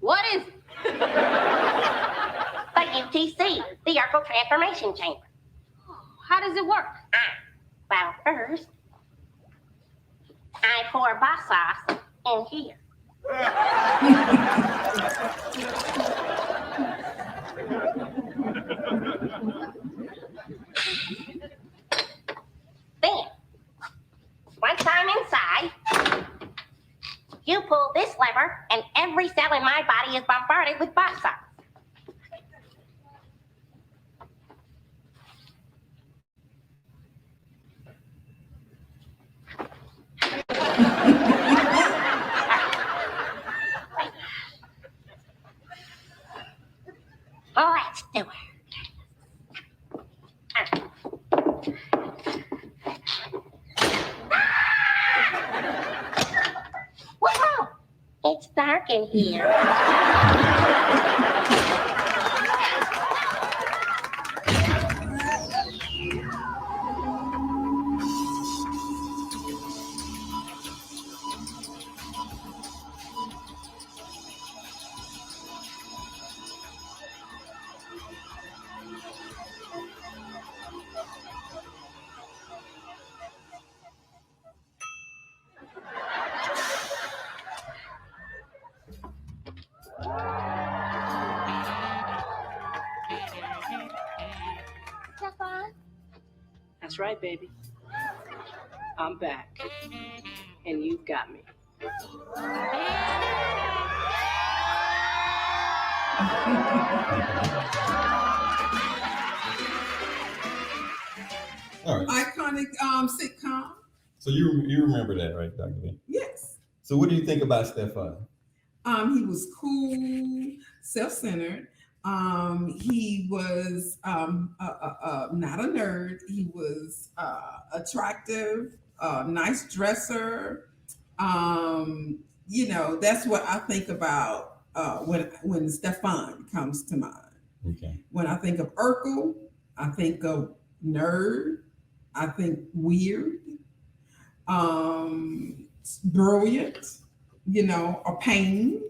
What is it? The UTC, the Urkel Transformation Chamber. How does it work? Well, first, I pour boss sauce in here. Then, once I'm inside, you pull this lever and every cell in my body is bombarded with boss sauce. Let's do it. What's wrong? It's dark in here. Stefan? That's right, baby. I'm back. And you've got me. All right. Iconic sitcom. So you remember that, right, Dr. B? Yes. So what do you think about Stefan? He was cool, self-centered. He was not a nerd. He was attractive, nice dresser. That's what I think about when Stefan comes to mind. Okay. When I think of Urkel, I think of nerd. I think weird, brilliant, or pain.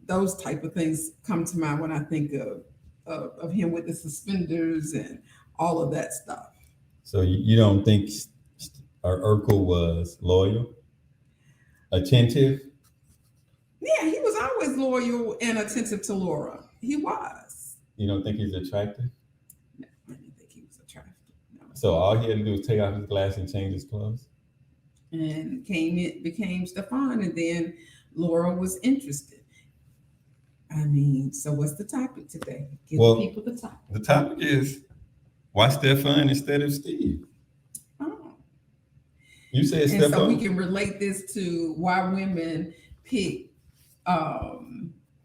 Those type of things come to mind when I think of him with the suspenders and all of that stuff. So you don't think Urkel was loyal, attentive? Yeah, he was always loyal and attentive to Laura. He was. You don't think he's attractive? No, I didn't think he was attractive. No. So all he had to do was take off his glasses and change his clothes? And became Stefan, and then Laura was interested. I mean, so what's the topic today? Give people the topic. The topic is, why Stefan instead of Steve? Oh. You said And Stefan. so we can relate this to why women pick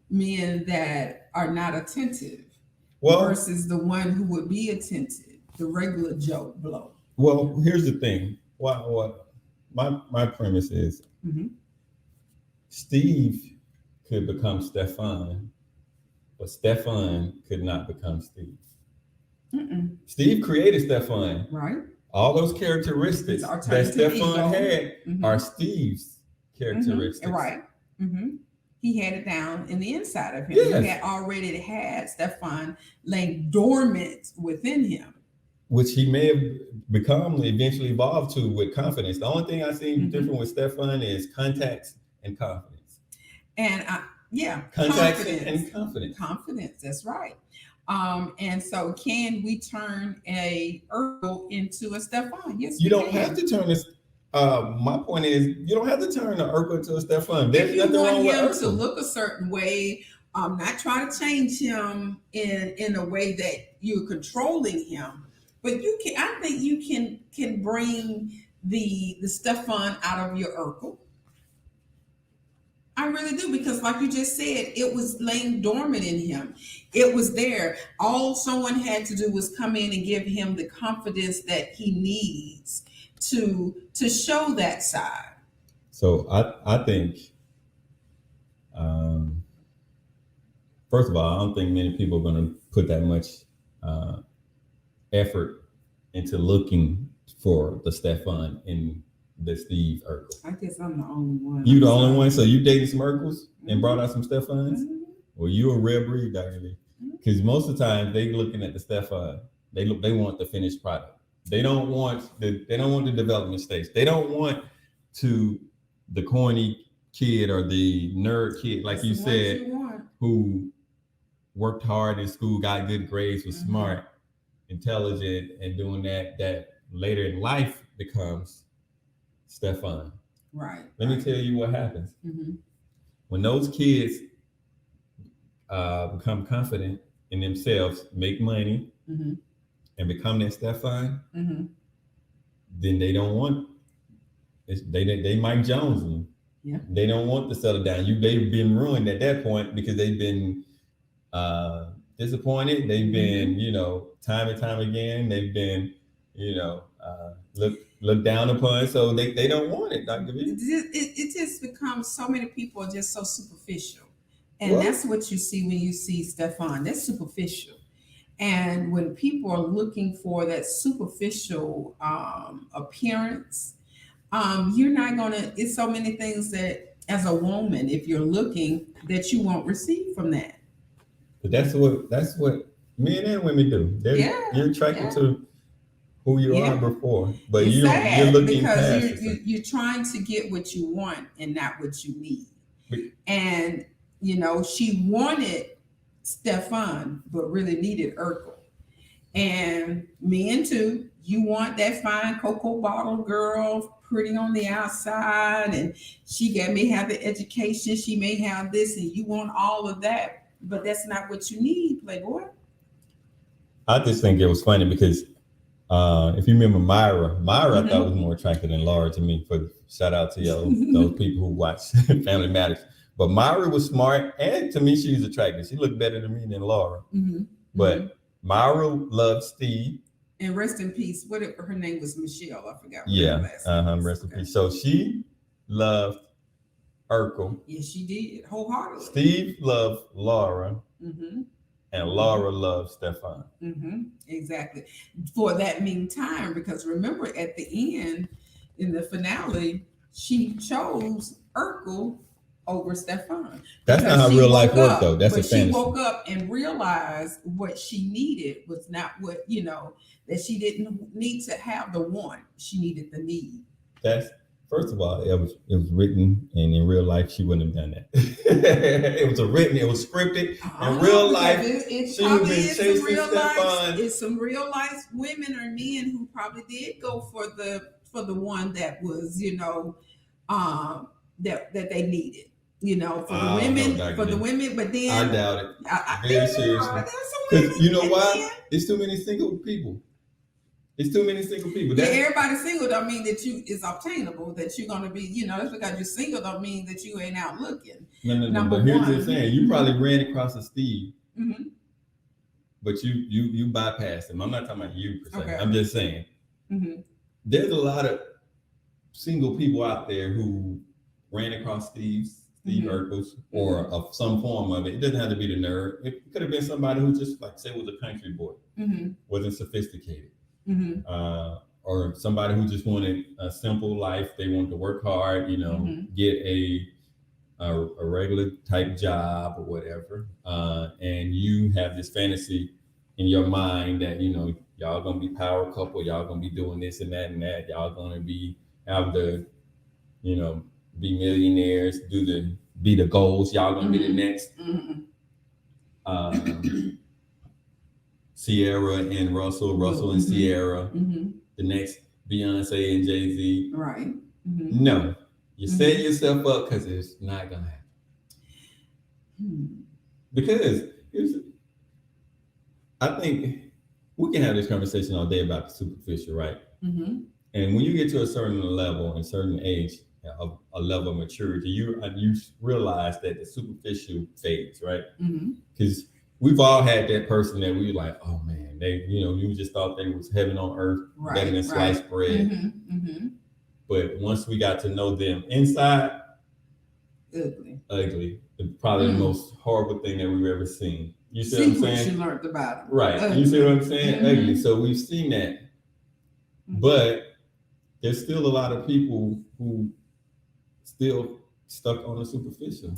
men that are not attentive versus the one who would be attentive, the regular Joe Blow. Well, here's the thing. My premise is Steve could become Stefan, but Stefan could not become Steve. Mm-mm. Steve created Stefan. Right. All those characteristics that Stefan had are Steve's characteristics. Right. He had it down in the inside of him. Yes. He had already had Stefan laying dormant within him, which he may have eventually evolved to with confidence. The only thing I see different with Stefan is contacts and confidence. And contacts and confidence. Confidence, that's right. And so can we turn a Urkel into a Stefan? Yes, you don't have to turn this. My point is, you don't have to turn an Urkel into a Stefan. There's if you nothing want wrong with him Urkel to look a certain way, not try to change him in a way that you're controlling him, but you can. I think you can bring the Stefan out of your Urkel. I really do, because like you just said, it was laying dormant in him. It was there. All someone had to do was come in and give him the confidence that he needs to show that side. So I think, first of all, I don't think many people are going to put that much effort into looking for the Stefan in the Steve Urkel. I guess I'm the only one. You the only one? So you dated some Urkels and brought out some Stefans? Mm-hmm. Well, you a rare breed, Dr. B. Because most of the time they looking at the Stefan, they want the finished product. They don't want the development stage. They don't want the corny kid or the nerd kid, like you said, who worked hard in school, got good grades, was smart, intelligent, and doing that later in life becomes Stefan. Right. Let me tell you what happens. Mm-hmm. When those kids become confident in themselves, make money, and become that Stefan, then they don't want they Mike Jones you. Yeah. They don't want to settle down. They've been ruined at that point because they've been disappointed. They've been, time and time again. They've been, looked down upon. So they don't want it, Dr. B. It just becomes so many people are just so superficial. And that's what you see when you see Stefan. That's superficial. And when people are looking for that superficial appearance, you're not gonna. It's so many things that, as a woman, if you're looking, that you won't receive from that. But that's what men and women do. You're attracted to who you are before, but it's you're looking because past you're trying to get what you want and not what you need. And she wanted Stefan, but really needed Urkel. And men too. You want that fine cocoa bottle girl, pretty on the outside, and she may have the education, she may have this, and you want all of that, but that's not what you need, Playboy. I just think it was funny because if you remember Myra I thought was more attractive than Laura to me. For shout out to those people who watch Family Matters. But Myra was smart, and to me, she was attractive. She looked better to me than Laura. But Myra loved Steve. And rest in peace. Her name was Michelle. I forgot. Rest in peace. So she loved Urkel. Yes, she did wholeheartedly. Steve loved Laura, and Laura loved Stefan. Exactly. For that meantime, because remember at the end, in the finale, she chose Urkel over Stefan. That's not how real life worked, though. That's a fantasy. She woke up and realized what she needed was not what, that she didn't need to have the want. She needed the need. That's, first of all, it was written, and in real life, she wouldn't have done that. It was scripted. In real life, she would have been chasing Stefan. It's some real life women or men who probably did go for the one that was, that they needed. For the women, but then I doubt it. Very seriously. Because you know why? It's too many single people. Everybody single don't mean that it's obtainable, that you're gonna be, just because you're single don't mean that you ain't out looking. No. But here's the thing: you probably ran across a Steve, but you bypassed him. I'm not talking about you per se. Okay. I'm just saying there's a lot of single people out there who ran across Steve Urkel's or of some form of it. It doesn't have to be the nerd. It could have been somebody who just, like, say, was a country boy, wasn't sophisticated, or somebody who just wanted a simple life. They wanted to work hard, get a regular type job or whatever. And you have this fantasy in your mind that y'all gonna be power couple, y'all gonna be doing this and that and that, y'all gonna have the be millionaires, be the goals. Y'all gonna be the next Sierra and Russell and Sierra, the next Beyonce and Jay-Z. Right. No, you set yourself up because it's not gonna happen. Because I think we can have this conversation all day about the superficial, right? And when you get to a certain level and certain age, a level of maturity, you realize that the superficial fades, right? Because we've all had that person that we were like, oh man, you just thought they was heaven on earth, better than sliced bread. But once we got to know them inside, ugly. Probably the most horrible thing that we've ever seen. You see what I'm saying? You learned about them. Right. Ugly. You see what I'm saying? Ugly. So we've seen that. But there's still a lot of people who still stuck on the superficial.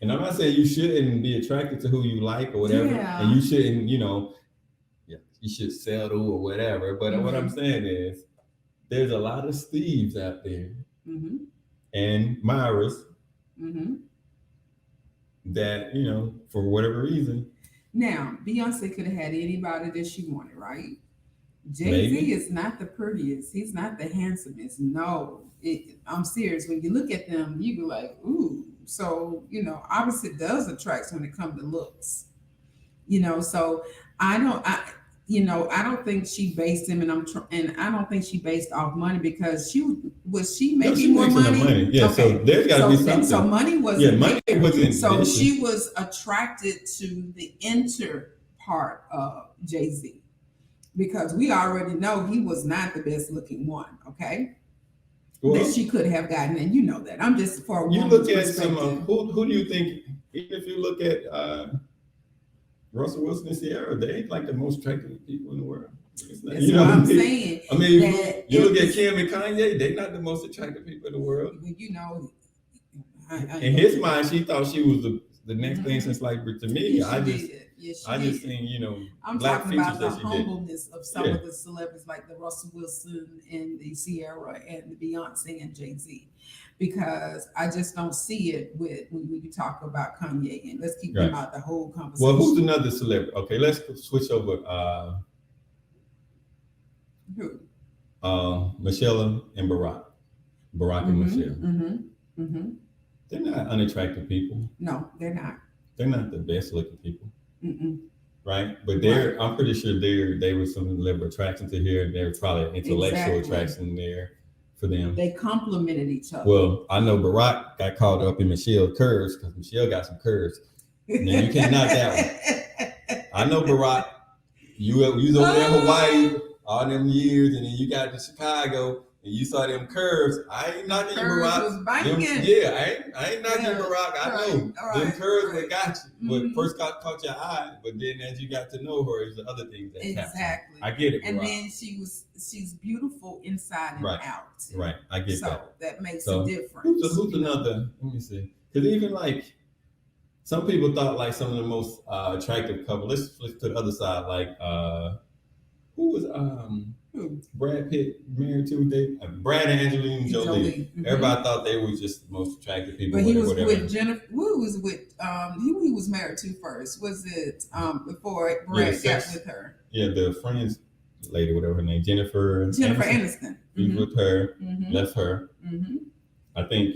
And I'm not saying you shouldn't be attracted to who you like or whatever. Yeah. And you shouldn't, you should settle or whatever. But what I'm saying is there's a lot of Steves out there and Myras that, for whatever reason. Now, Beyonce could have had anybody that she wanted, right? Jay-Z is not the prettiest. He's not the handsomest. No, I'm serious. When you look at them, you be like, ooh. So, obviously it does attract when it comes to looks. So I don't think she based him, and I don't think she based off money because she making more money. Yeah, okay. So there's got to be something. So money wasn't. Yeah, money wasn't. So she was attracted to the inner part of Jay-Z because we already know he was not the best looking one. Okay. Well, that she could have gotten, and you know that. I'm just for you look at some. Who do you think? Even if you look at Russell Wilson and Sierra, they ain't like the most attractive people in the world. That's what I'm saying. I mean, you look at Kim and Kanye, they're not the most attractive people in the world. In his mind, she thought she was the next thing since like to me. I just seen, I'm black talking about the that humbleness of some of the celebrities like the Russell Wilson and the Sierra and the Beyonce and Jay-Z. Because I just don't see it when you talk about Kanye, and let's keep them out the whole conversation. Well, who's another celebrity? Okay, let's switch over. Who? Michelle and Barack. Barack and Michelle. They're not unattractive people. No, they're not. They're not the best looking people. Right? But I'm pretty sure there was some level of attraction to here. There was probably an intellectual attraction there. For them, they complemented each other. Well, I know Barack got caught up in Michelle's curves because Michelle got some curves. Now you can't knock that one. I know Barack. You was over there in Hawaii all them years, and then you got to Chicago, and you saw them curves. I ain't knocking you, Barack. I ain't knocking Barack. I know them curves that got you. But first caught your eye, but then as you got to know her, there's the other things that happened. I get it, Barack. And then she's beautiful inside and out. Right, I get that. So that makes a difference. Who's another? Let me see. Because even like some people thought like some of the most attractive couple. Let's flip to the other side. Like who was Brad Pitt married to? Brad and Angelina Jolie. Everybody thought they were just the most attractive people. But he was with Jennifer. Who was with who he was married to first? Was it before Brad got with her? Yeah, the Friends lady, whatever her name, Jennifer Aniston. He was with her, left her. I think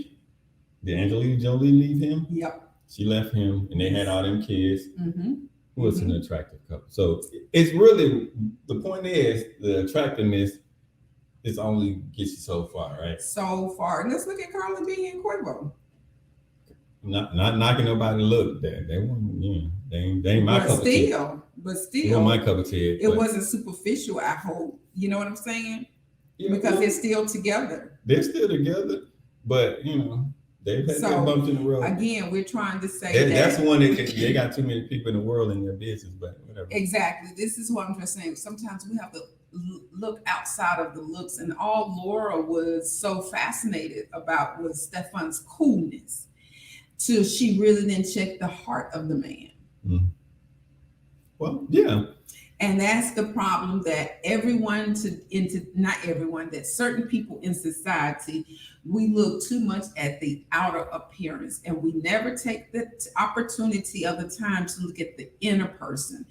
did Angelina Jolie leave him? Yep. She left him, and they had all them kids. Who was an attractive couple? So it's really the point is the attractiveness is only gets you so far, right? So far. And let's look at Carly B and Quavo. Not knocking nobody look that they weren't, they ain't my cup of tea. But still, my cup of tea. It wasn't superficial, I hope. You know what I'm saying? Because they're still together. They're still together, but they've had their bumps in the road. Again, we're trying to say that's one they got too many people in the world in their business, but whatever. Exactly. This is what I'm just saying. Sometimes we have to look outside of the looks, and all Laura was so fascinated about was Stefan's coolness. Till she really didn't check the heart of the man. Well, yeah. And that's the problem that not everyone, that certain people in society, we look too much at the outer appearance and we never take the opportunity of the time to look at the inner person,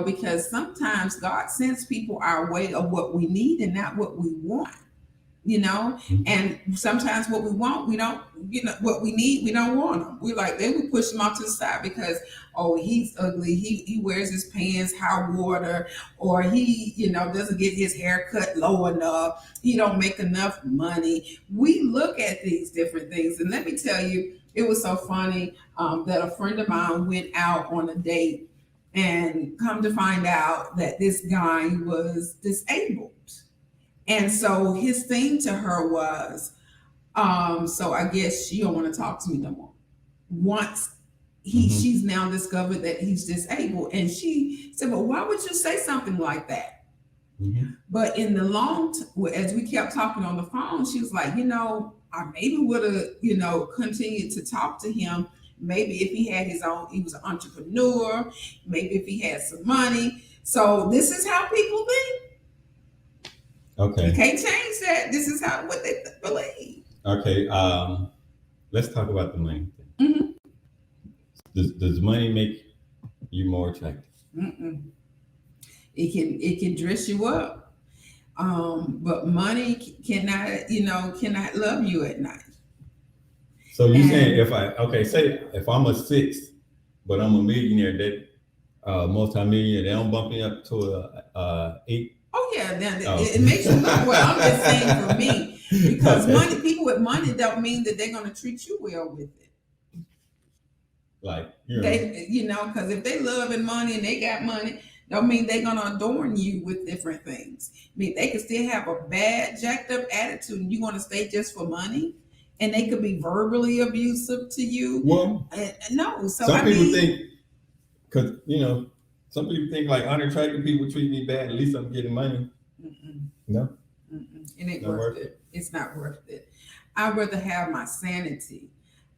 because sometimes God sends people our way of what we need and not what we want. And sometimes what we want, we don't, what we need, we don't want them. They would push them off to the side because, he's ugly. He wears his pants high water, or he, doesn't get his hair cut low enough. He don't make enough money. We look at these different things. And let me tell you, it was so funny that a friend of mine went out on a date and come to find out that this guy was disabled. And so his thing to her was, so I guess she don't want to talk to me no more. Once she's now discovered that he's disabled, and she said, "Well, why would you say something like that?" But in the as we kept talking on the phone, she was like, I maybe would have, continued to talk to him. Maybe if he had he was an entrepreneur. Maybe if he had some money. So this is how people think. Okay. You can't change that. This is what they believe. Okay. Let's talk about the money thing. Does money make you more attractive? It can dress you up, but money cannot love you at night. So you saying say if I'm a 6, but I'm a millionaire, that multi-millionaire, they don't bump me up to a 8? Oh yeah, it makes you look well. I'm just saying for me, because people with money don't mean that they're going to treat you well with it. Like because if they love and money and they got money, don't mean they're going to adorn you with different things. I mean, they can still have a bad, jacked up attitude, and you want to stay just for money, and they could be verbally abusive to you. Well, no. So some people think, because some people think like unattractive people treat me bad. At least I'm getting money. No, it ain't worth it. It's not worth it. I'd rather have my sanity,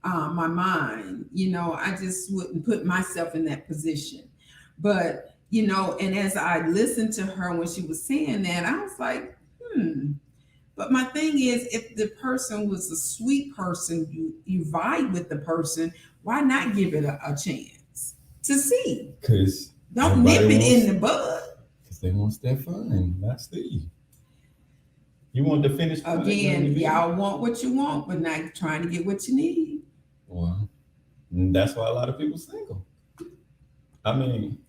my mind. I just wouldn't put myself in that position. But and as I listened to her when she was saying that, I was like, But my thing is, if the person was a sweet person, you vibe with the person, why not give it a chance to see? Because don't nip it in the bud. Because they want Stefan and not Steve. You want the finished product. Again, y'all want what you want, but not trying to get what you need. Well, that's why a lot of people single. I mean,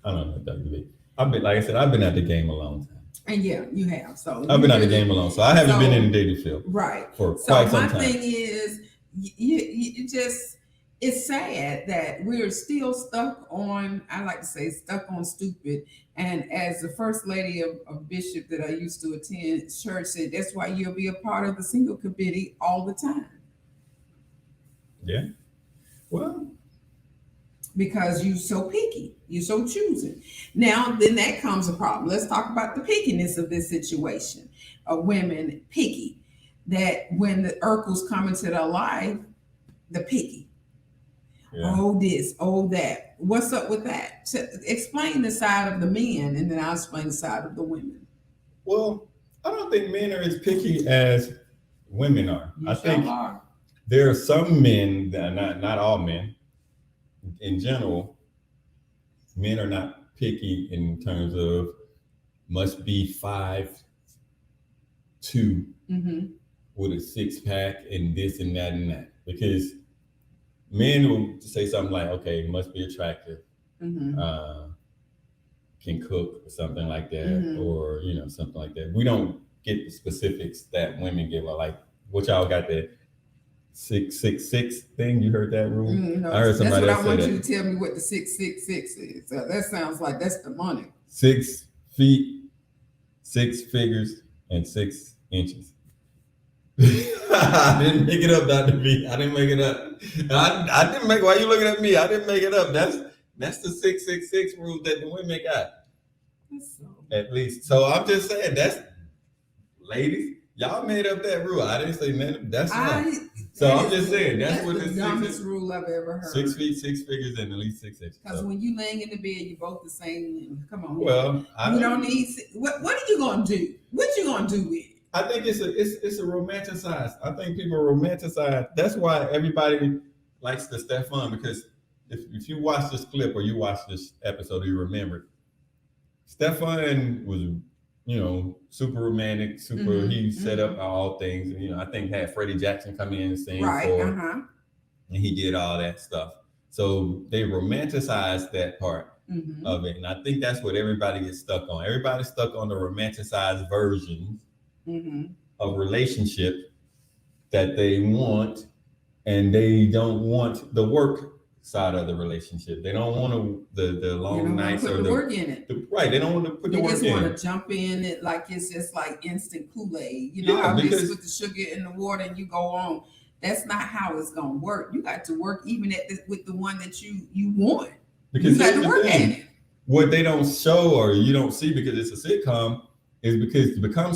I don't know, WB. I've been at the game a long time. And yeah, you have. So I've been at the game alone, so I haven't been in the dating field, right? For quite some time. So my thing is, you just, it's sad that we're still stuck on. I like to say stuck on stupid. And as the first lady of Bishop that I used to attend church said, that's why you'll be a part of the single committee all the time. Yeah. Well. Because you're so picky, you're so choosing. Now, then that comes a problem. Let's talk about the pickiness of this situation. Of women picky. That when the Urkels come into their life, the picky. Yeah. Oh, this, oh, that. What's up with that? So explain the side of the men, and then I'll explain the side of the women. Well, I don't think men are as picky as women are. I think there are some men, that not all men, in general, men are not picky in terms of must be 5'2" with a 6-pack and this and that and that. Because men will say something like, okay, must be attractive, can cook or something like that, or something like that. We don't get the specifics that women give. Like what y'all got that 666 thing? You heard that rule? I heard somebody that's what I want you to tell me what the 666 is. So that sounds like that's the money. 6 feet, 6 figures, and 6 inches. I didn't make it up, Dr. B. I didn't make it up. I didn't make. Why are you looking at me? I didn't make it up. That's the 666 rule that the women got. At least. So I'm just saying, that's, ladies, y'all made up that rule. I didn't say men. That's right. So I'm just saying that's what the dumbest rule I've ever heard. 6 feet, 6 figures, and at least 6 inches. Because when you laying in the bed, you're both the same. Come on. Well, you don't need. What are you gonna do? What you gonna do with it? I think it's a romanticized. I think people romanticize. That's why everybody likes the Stefan, because if you watch this clip or you watch this episode, you remember Stefan was, super romantic, super. He set up all things. And, I think had Freddie Jackson come in and sing and he did all that stuff. So they romanticized that part of it, and I think that's what everybody gets stuck on. Everybody's stuck on the romanticized versions of relationship that they want, and they don't want the work side of the relationship. They don't want the long nights or the work in it. Right. They don't want to put the work in. They just want to jump in it like it's just like instant Kool-Aid. You know how you just put the sugar in the water and you go on. That's not how it's gonna work. You got to work even with the one that you want. Because you got to work at it. What they don't show or you don't see because it's a sitcom is because to become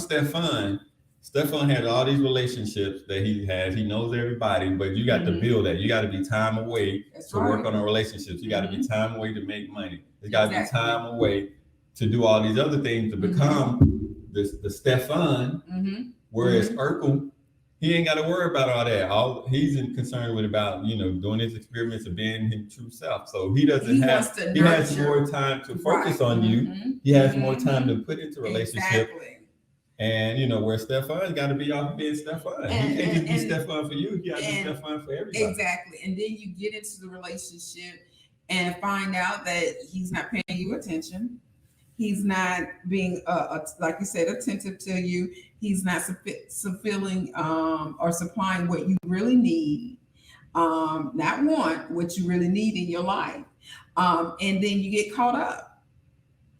Stefan has all these relationships that he has. He knows everybody, but you got to build that. You got to be time away work on a relationship. You got to be time away to make money. There's got to be time away to do all these other things to become the Stefan. Whereas Urkel, he ain't got to worry about all that. He's concerned with about doing his experiments of being his true self. So he doesn't have. He has more time to focus on you. He has more time to put into relationship. And where Stefan's got to be off being Stefan. He can't just be Stefan for you. He got to be Stefan for everybody. Exactly. And then you get into the relationship and find out that he's not paying you attention. He's not being, like you said, attentive to you. He's not fulfilling or supplying what you really need. Not want what you really need in your life. And then you get caught up.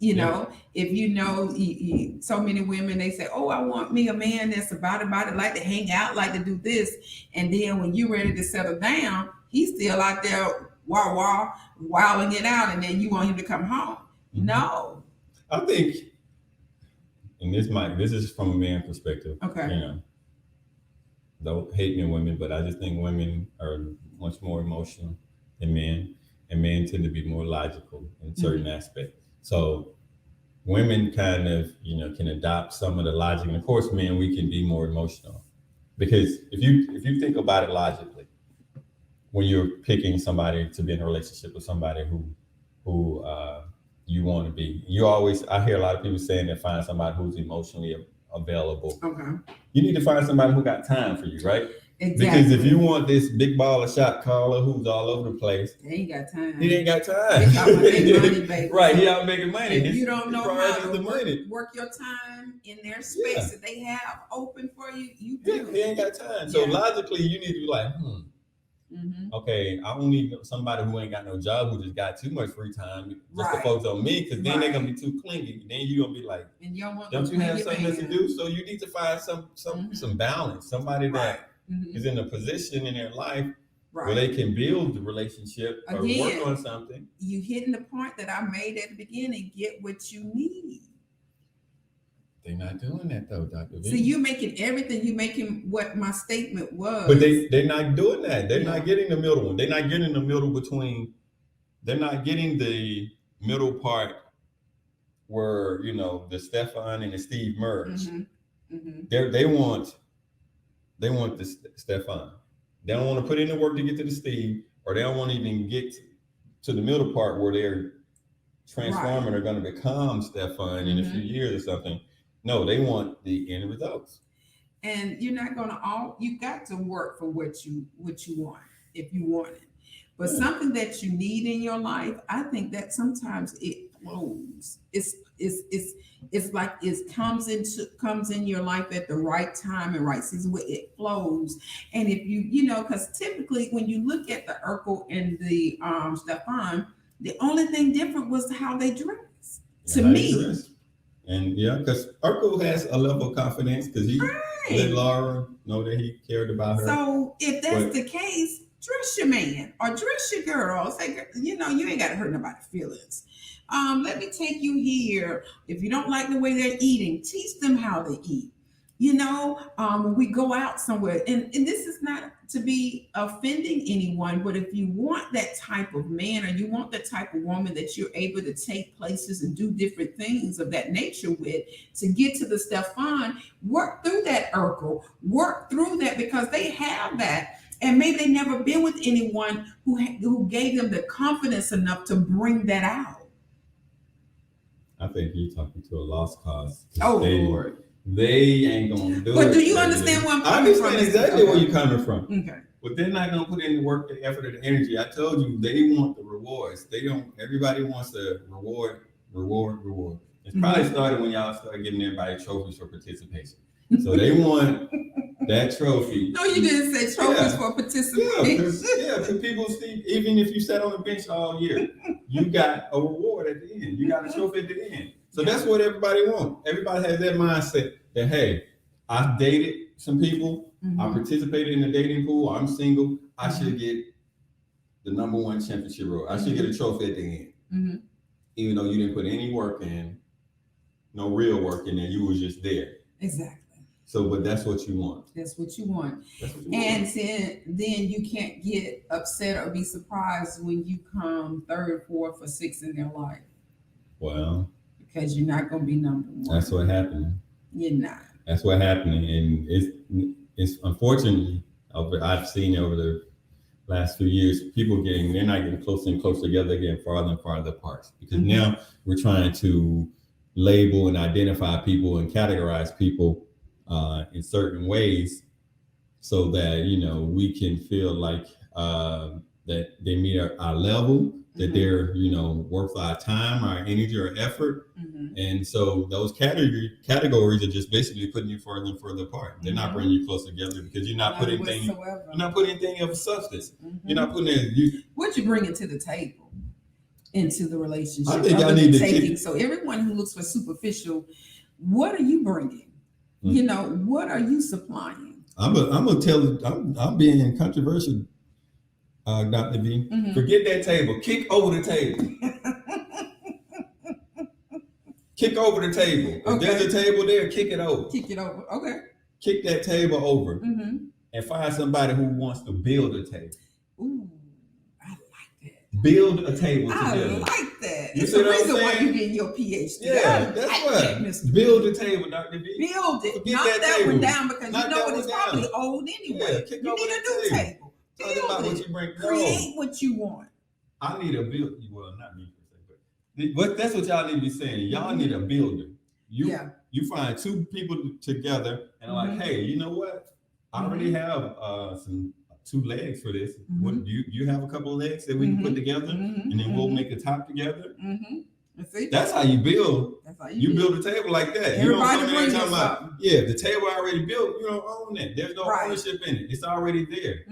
If so many women, they say, oh, I want me a man that's about it, like to hang out, like to do this. And then when you're ready to settle down, he's still out there wilding it out. And then you want him to come home. No. I think, and this is from a man perspective. Okay. Don't hate me, women, but I just think women are much more emotional than men, and men tend to be more logical in certain aspects. So women kind of, can adopt some of the logic. And of course, men, we can be more emotional. Because if you think about it logically, when you're picking somebody to be in a relationship with somebody who you want to be, I hear a lot of people saying that find somebody who's emotionally available. Okay. You need to find somebody who got time for you, right? Exactly. Because if you want this big ball of shot caller who's all over the place, he ain't got time. He ain't got time. Money, baby. Right, he out making money. If you don't know how to money. work your time in their space that they have open for you, you do. Yeah, he ain't got time. So logically, you need to be like, okay, I don't need somebody who ain't got no job who just got too much free time just to focus on me, because then they're gonna be too clingy. Then you're gonna be like, and don't you have something to do? So you need to find some balance, somebody that is in a position in their life where they can build the relationship or work on something. You hitting the point that I made at the beginning. Get what you need. They're not doing that though, Dr. V. So you making everything. You making what my statement was. But they're not doing that. They're not getting the middle one. They're not getting the middle between. They're not getting the middle part where the Stefan and the Steve merge. They want the Stefan. They don't want to put in the work to get to the Steve, or they don't want to even get to the middle part where they're transforming or going to become Stefan in a few years or something. No, they want the end results. And you're not going to you got to work for what you want if you want it. But something that you need in your life, I think that sometimes it flows. It's like it comes in your life at the right time and right season where it flows. And if because typically when you look at the Urkel and the Stefan, the only thing different was how they dress. To me. And because Urkel has a level of confidence because he let Laura know that he cared about her. So if that's the case, dress your man or dress your girl. Say, you ain't got to hurt nobody's feelings. Let me take you here. If you don't like the way they're eating, teach them how to eat. When we go out somewhere, and this is not to be offending anyone, but if you want that type of man or you want that type of woman that you're able to take places and do different things of that nature with, to get to the Stefan, work through that Urkel, work through that because they have that. And maybe they never been with anyone who gave them the confidence enough to bring that out. I think you're talking to a lost cause. Lord. They ain't gonna do it. But do you understand where I'm coming from? I understand exactly where you're coming from. Okay. But they're not gonna put in the work, the effort, or the energy. I told you they want the rewards. They don't. Everybody wants the reward. It's probably started when y'all started giving everybody trophies for participation. So they want That trophy. No, you didn't say trophies for participation. Because people see, even if you sat on the bench all year, you got a reward at the end. You got a trophy at the end. So that's what everybody wants. Everybody has that mindset that, hey, I dated some people, I participated in the dating pool, I'm single, I should get the #1 championship role. I should get a trophy at the end. Even though you didn't put any work in, no real work in there, you was just there. Exactly. So, but that's what you want. That's what you want. That's what you And want. then you can't get upset or be surprised when you come 3rd, 4th, or 6th in their life. Well, because you're not going to be #1. That's what happened. You're not. That's what happened, and it's unfortunately I've seen over the last few years they're not getting closer and closer together, getting farther and farther apart because now we're trying to label and identify people and categorize people in certain ways so that we can feel like that they meet our level, that they're worth our time, our energy, our effort. And so those categories are just basically putting you further and further apart. They're not bringing you closer together because you're not putting anything of substance. You're not putting what you bringing to the table into the relationship. I think y'all need to taking. So everyone who looks for superficial, what are you bringing? What are you supplying? I'm gonna tell. I'm being controversial, Dr. V. Forget that table. Kick over the table. Kick over the table. If there's a table there, kick it over. Kick it over. Okay. Kick that table over and find somebody who wants to build a table. Ooh, I like that. Build a table together. I like that. You it's see the what I'm reason why saying? you're getting your PhD. Yeah, that's what. Build a table, Dr. V. Build it. Forget knock that table. one down because Knock you know that what? It's one probably down. old anyway. Yeah, kick you over need that a new table. Talk Build about it. what you bring. Create what you want. I need a build. Well, not me per se, but that's what y'all need to be saying. Y'all need a builder. You find two people together and like, hey, you know what? I already have some 2 legs for this. What you have a couple of legs that we can put together, and then we'll make a top together. That's how you build. That's how you build a table like that. Everybody you don't come about, the table already built. You don't own it. There's no ownership in it. It's already there.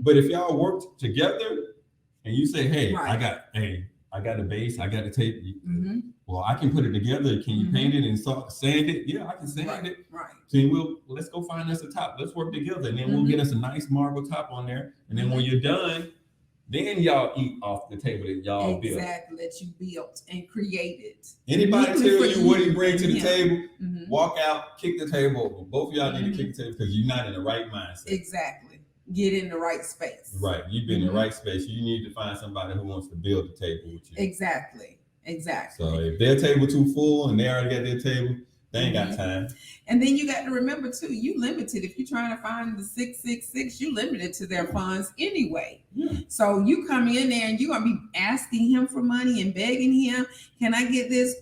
But if y'all work together and you say, hey, I got a base, I got a table. Well, I can put it together. Can you paint it and sand it? Yeah, I can sand it. Right. So let's go find us a top. Let's work together, and then we'll get us a nice marble top on there. And then when you're done, then y'all eat off the table that y'all built. Exactly, that you built and created. Anybody tell you what he brings to the table? Walk out, kick the table over. Both of y'all need to kick the table because you're not in the right mindset. Exactly. Get in the right space. Right. You've been in the right space. You need to find somebody who wants to build the table with you. Exactly. So if their table too full and they already got their table, they ain't got time. And then you got to remember too, you limited. If you're trying to find the 666, you limited to their funds anyway. So you come in there and you're gonna be asking him for money and begging him, can I get this?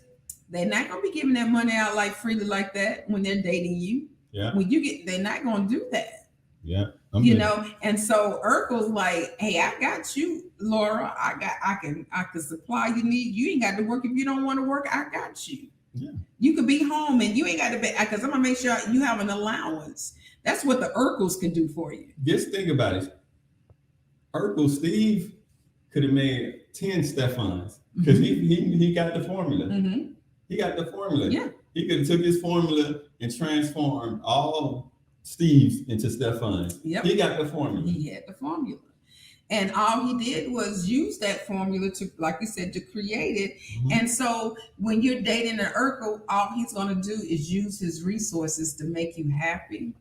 They're not gonna be giving that money out like freely like that when they're dating you. When they're not gonna do that. And so Urkel's like, hey, I got you, Laura. I can supply your need. You ain't got to work if you don't want to work. I got you. You could be home and you ain't got to be, because I'm gonna make sure you have an allowance. That's what the Urkels can do for you. Just think about it. Steve could have made 10 Stefans because he got the formula. He got the formula. He could have took his formula and transformed all Steve's into Stefan's. He got the formula. He had the formula. And all he did was use that formula to, like you said, to create it. And so when you're dating an Urkel, all he's going to do is use his resources to make you happy,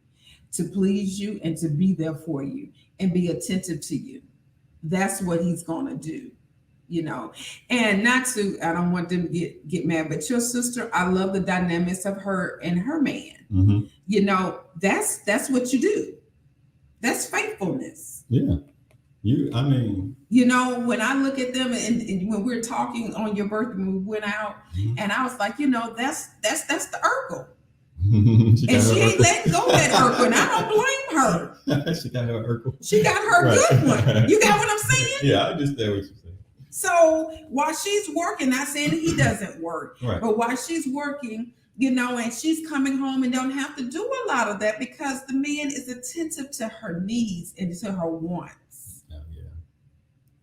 to please you, and to be there for you and be attentive to you. That's what he's going to do. And I don't want them to get mad, but your sister, I love the dynamics of her and her man. That's what you do. That's faithfulness. When I look at them and when we're talking on your birthday, when we went out, and I was like, that's the Urkel. And she ain't letting go of that Urkel, and I don't blame her. She got her Urkel. She got her good one. You got what I'm saying? Yeah, I understand what you're saying. So while she's working, not saying he doesn't work, right. But while she's working, And she's coming home and don't have to do a lot of that because the man is attentive to her needs and to her wants. Oh, yeah.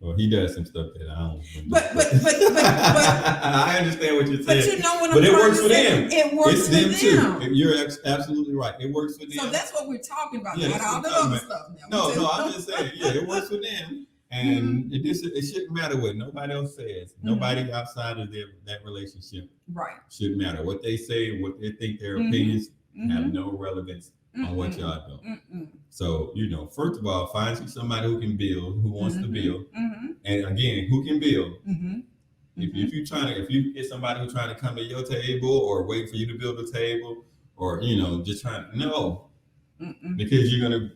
Well, he does some stuff that I don't. But I understand what you're saying. But it works for them. It works for them too. You're absolutely right. It works for them. So that's what we're talking about. Yeah, not all the other stuff now. No, I'm just saying. Yeah, it works for them. And it shouldn't matter what nobody else says. Nobody outside of that relationship shouldn't matter. What they say, what they think their opinions have no relevance on what y'all do. So, first of all, find you somebody who can build, who wants to build. And again, who can build. If you get somebody who's trying to come to your table or wait for you to build a table or, just trying, because you're going to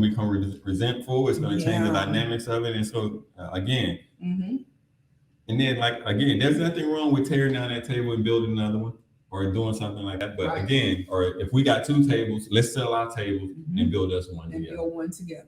become resentful. It's going to change the dynamics of it. And so, again, and then, there's nothing wrong with tearing down that table and building another one or doing something like that. But again, or if we got 2 tables, let's sell our tables and build us one together. Build one together.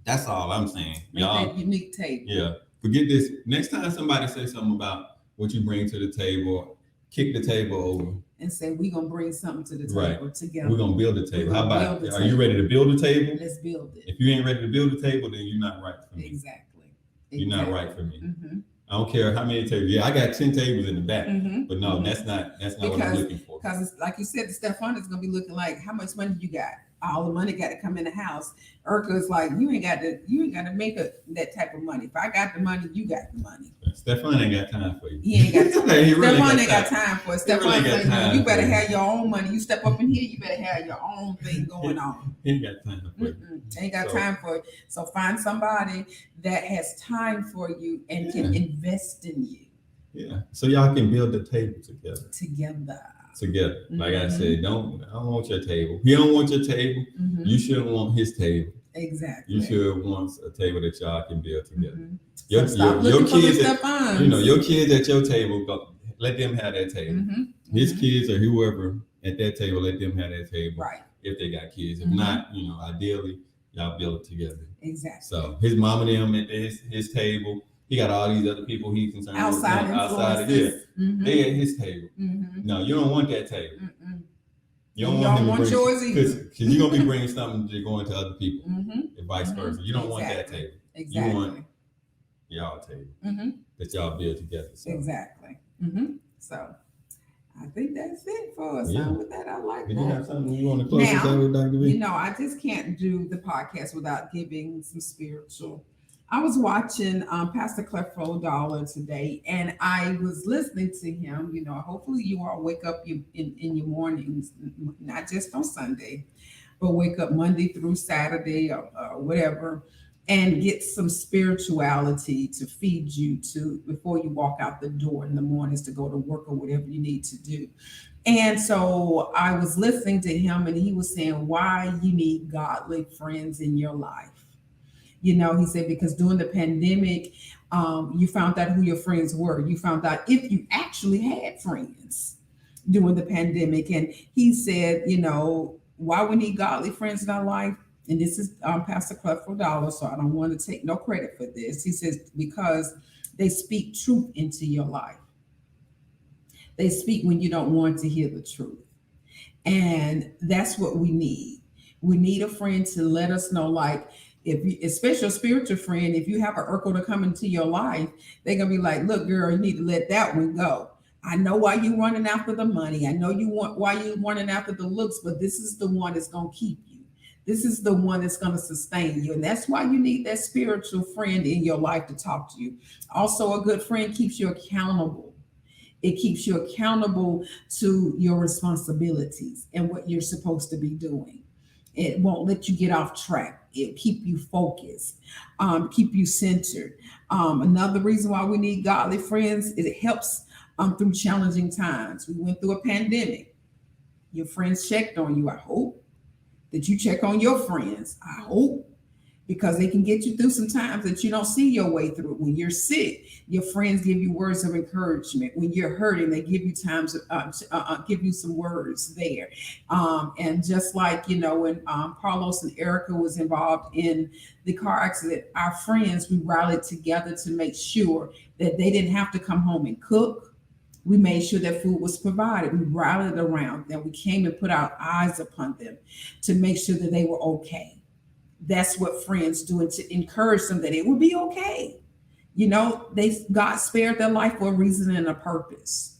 That's all I'm saying. Make that unique table. Yeah. Forget this. Next time somebody says something about what you bring to the table, kick the table over. And say, we're going to bring something to the table together. We're going to build a table. How about, are you ready to build a table? Let's build it. If you ain't ready to build a table, then you're not right for me. Exactly. You're not right for me. I don't care how many tables. Yeah, I got 10 tables in the back, but no, that's not what I'm looking for. Because it's like you said, the Stefan is going to be looking like, how much money you got? All the money got to come in the house. Urkel is like, you ain't got to make that type of money. If I got the money, you got the money. Stefan ain't got time for you. He ain't got time. Stefan ain't got time for it. Stefan like, you better have your own money. You step up in here, you better have your own thing going on. He ain't got time for it. Ain't got time for it. So find somebody that has time for you and can invest in you. Yeah. So y'all can build the table together. Like I said, I don't want your table. He don't want your table. You shouldn't want his table. Exactly. You should want a table that y'all can build together. Your kids, your kids at your table, let them have that table. His kids or whoever at that table, let them have that table. Right. If they got kids. If not, ideally, y'all build it together. Exactly. So his mom and them at his table. He got all these other people he's concerned outside of they at his table. No, you don't want that table. You don't want yours either. Because you're gonna be bringing something to go into other people, and vice versa. You don't want that table. Exactly. You want y'all table that y'all build together. So. Exactly. So I think that's it for us. Yeah. So with that, I like Did that. you have something you want to close us out with, Dr. V? I just can't do the podcast without giving some spiritual. I was watching Pastor Creflo Dollar today, and I was listening to him. Hopefully you all wake up in your mornings, not just on Sunday, but wake up Monday through Saturday or whatever, and get some spirituality to feed you before you walk out the door in the mornings to go to work or whatever you need to do. And so I was listening to him, and he was saying why you need godly friends in your life. He said, because during the pandemic, you found out who your friends were. You found out if you actually had friends during the pandemic. And he said, why we need godly friends in our life. And this is Pastor Creflo Dollar, so I don't want to take no credit for this. He says, because they speak truth into your life. They speak when you don't want to hear the truth. And that's what we need. We need a friend to let us know, like, especially a spiritual friend, if you have an Urkel to come into your life, they're going to be like, look, girl, you need to let that one go. I know why you're running after the money. I know why you're running after the looks, but this is the one that's going to keep you. This is the one that's going to sustain you. And that's why you need that spiritual friend in your life to talk to you. Also, a good friend keeps you accountable. It keeps you accountable to your responsibilities and what you're supposed to be doing. It won't let you get off track. It'll keep you focused, keep you centered. Another reason why we need godly friends is it helps through challenging times. We went through a pandemic. Your friends checked on you. I hope that you check on your friends. I hope, because they can get you through some times that you don't see your way through. When you're sick, your friends give you words of encouragement. When you're hurting, they give you times, give you some words there. And just like, when Carlos and Erica was involved in the car accident, our friends, we rallied together to make sure that they didn't have to come home and cook We made sure that food was provided. We rallied around them. We came and put our eyes upon them to make sure that they were okay. That's what friends do, and to encourage them that it will be okay. You know, God spared their life for a reason and a purpose.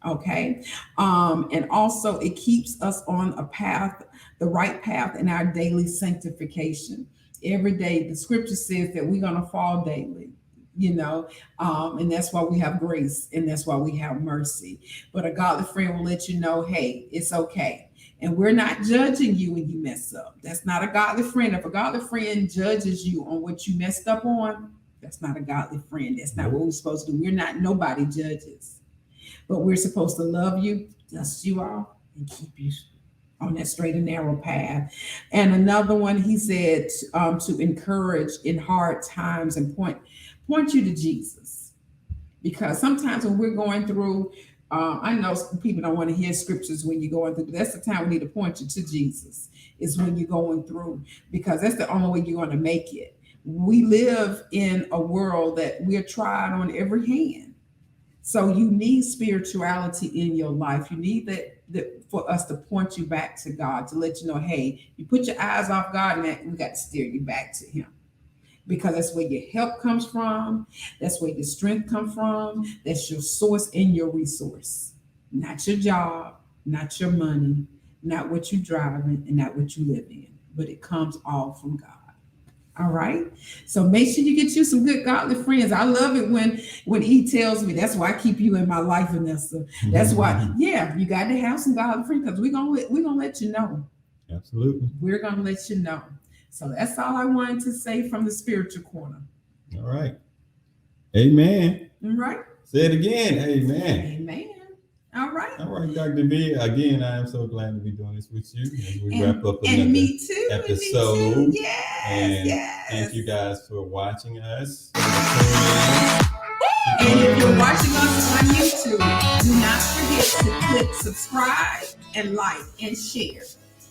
Okay. And also it keeps us on a path, the right path in our daily sanctification. Every day, the scripture says that we're going to fall daily, you know, and that's why we have grace and that's why we have mercy. But a godly friend will let you know, hey, it's okay. And we're not judging you when you mess up. That's not a godly friend. If a godly friend judges you on what you messed up on, that's not a godly friend. That's not what we're supposed to do. We're not, nobody judges. But we're supposed to love you, dust you off, and keep you on that straight and narrow path. And another one, he said, to encourage in hard times and point you to Jesus. Because sometimes when we're going through, I know people don't want to hear scriptures when you're going through, but that's the time we need to point you to Jesus, is when you're going through, because that's the only way you're going to make it. We live in a world that we're tried on every hand. So you need spirituality in your life. You need that for us to point you back to God, to let you know, hey, you put your eyes off God, and we got to steer you back to him. Because that's where your help comes from. That's where your strength comes from. That's your source and your resource. Not your job, not your money, not what you're driving, and not what you live in. But it comes all from God. All right. So make sure you get you some good godly friends. I love it when he tells me, that's why I keep you in my life, Vanessa. That's why, yeah, you got to have some godly friends, because we're gonna let you know. Absolutely. We're gonna let you know. So that's all I wanted to say from the spiritual corner. All right. Amen. All right. Say it again. Amen. Amen. All right. All right, Dr. B. Again, I am so glad to be doing this with you as we wrap up another me too, episode. And me too. Yes. Thank you guys for watching us. And if you're watching us on YouTube, do not forget to click subscribe and like and share.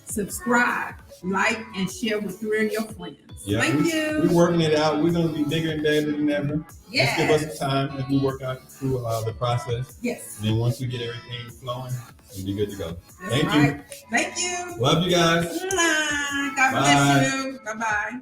Subscribe, like, and share with 3 of your friends. Yeah, Thank you. We're working it out. We're going to be bigger and better than ever. Yes. Just give us some time as we work out through the process. Yes. And then once we get everything flowing, we'll be good to go. That's Thank right. you. Thank you. Love you guys. God bless you. Bye-bye.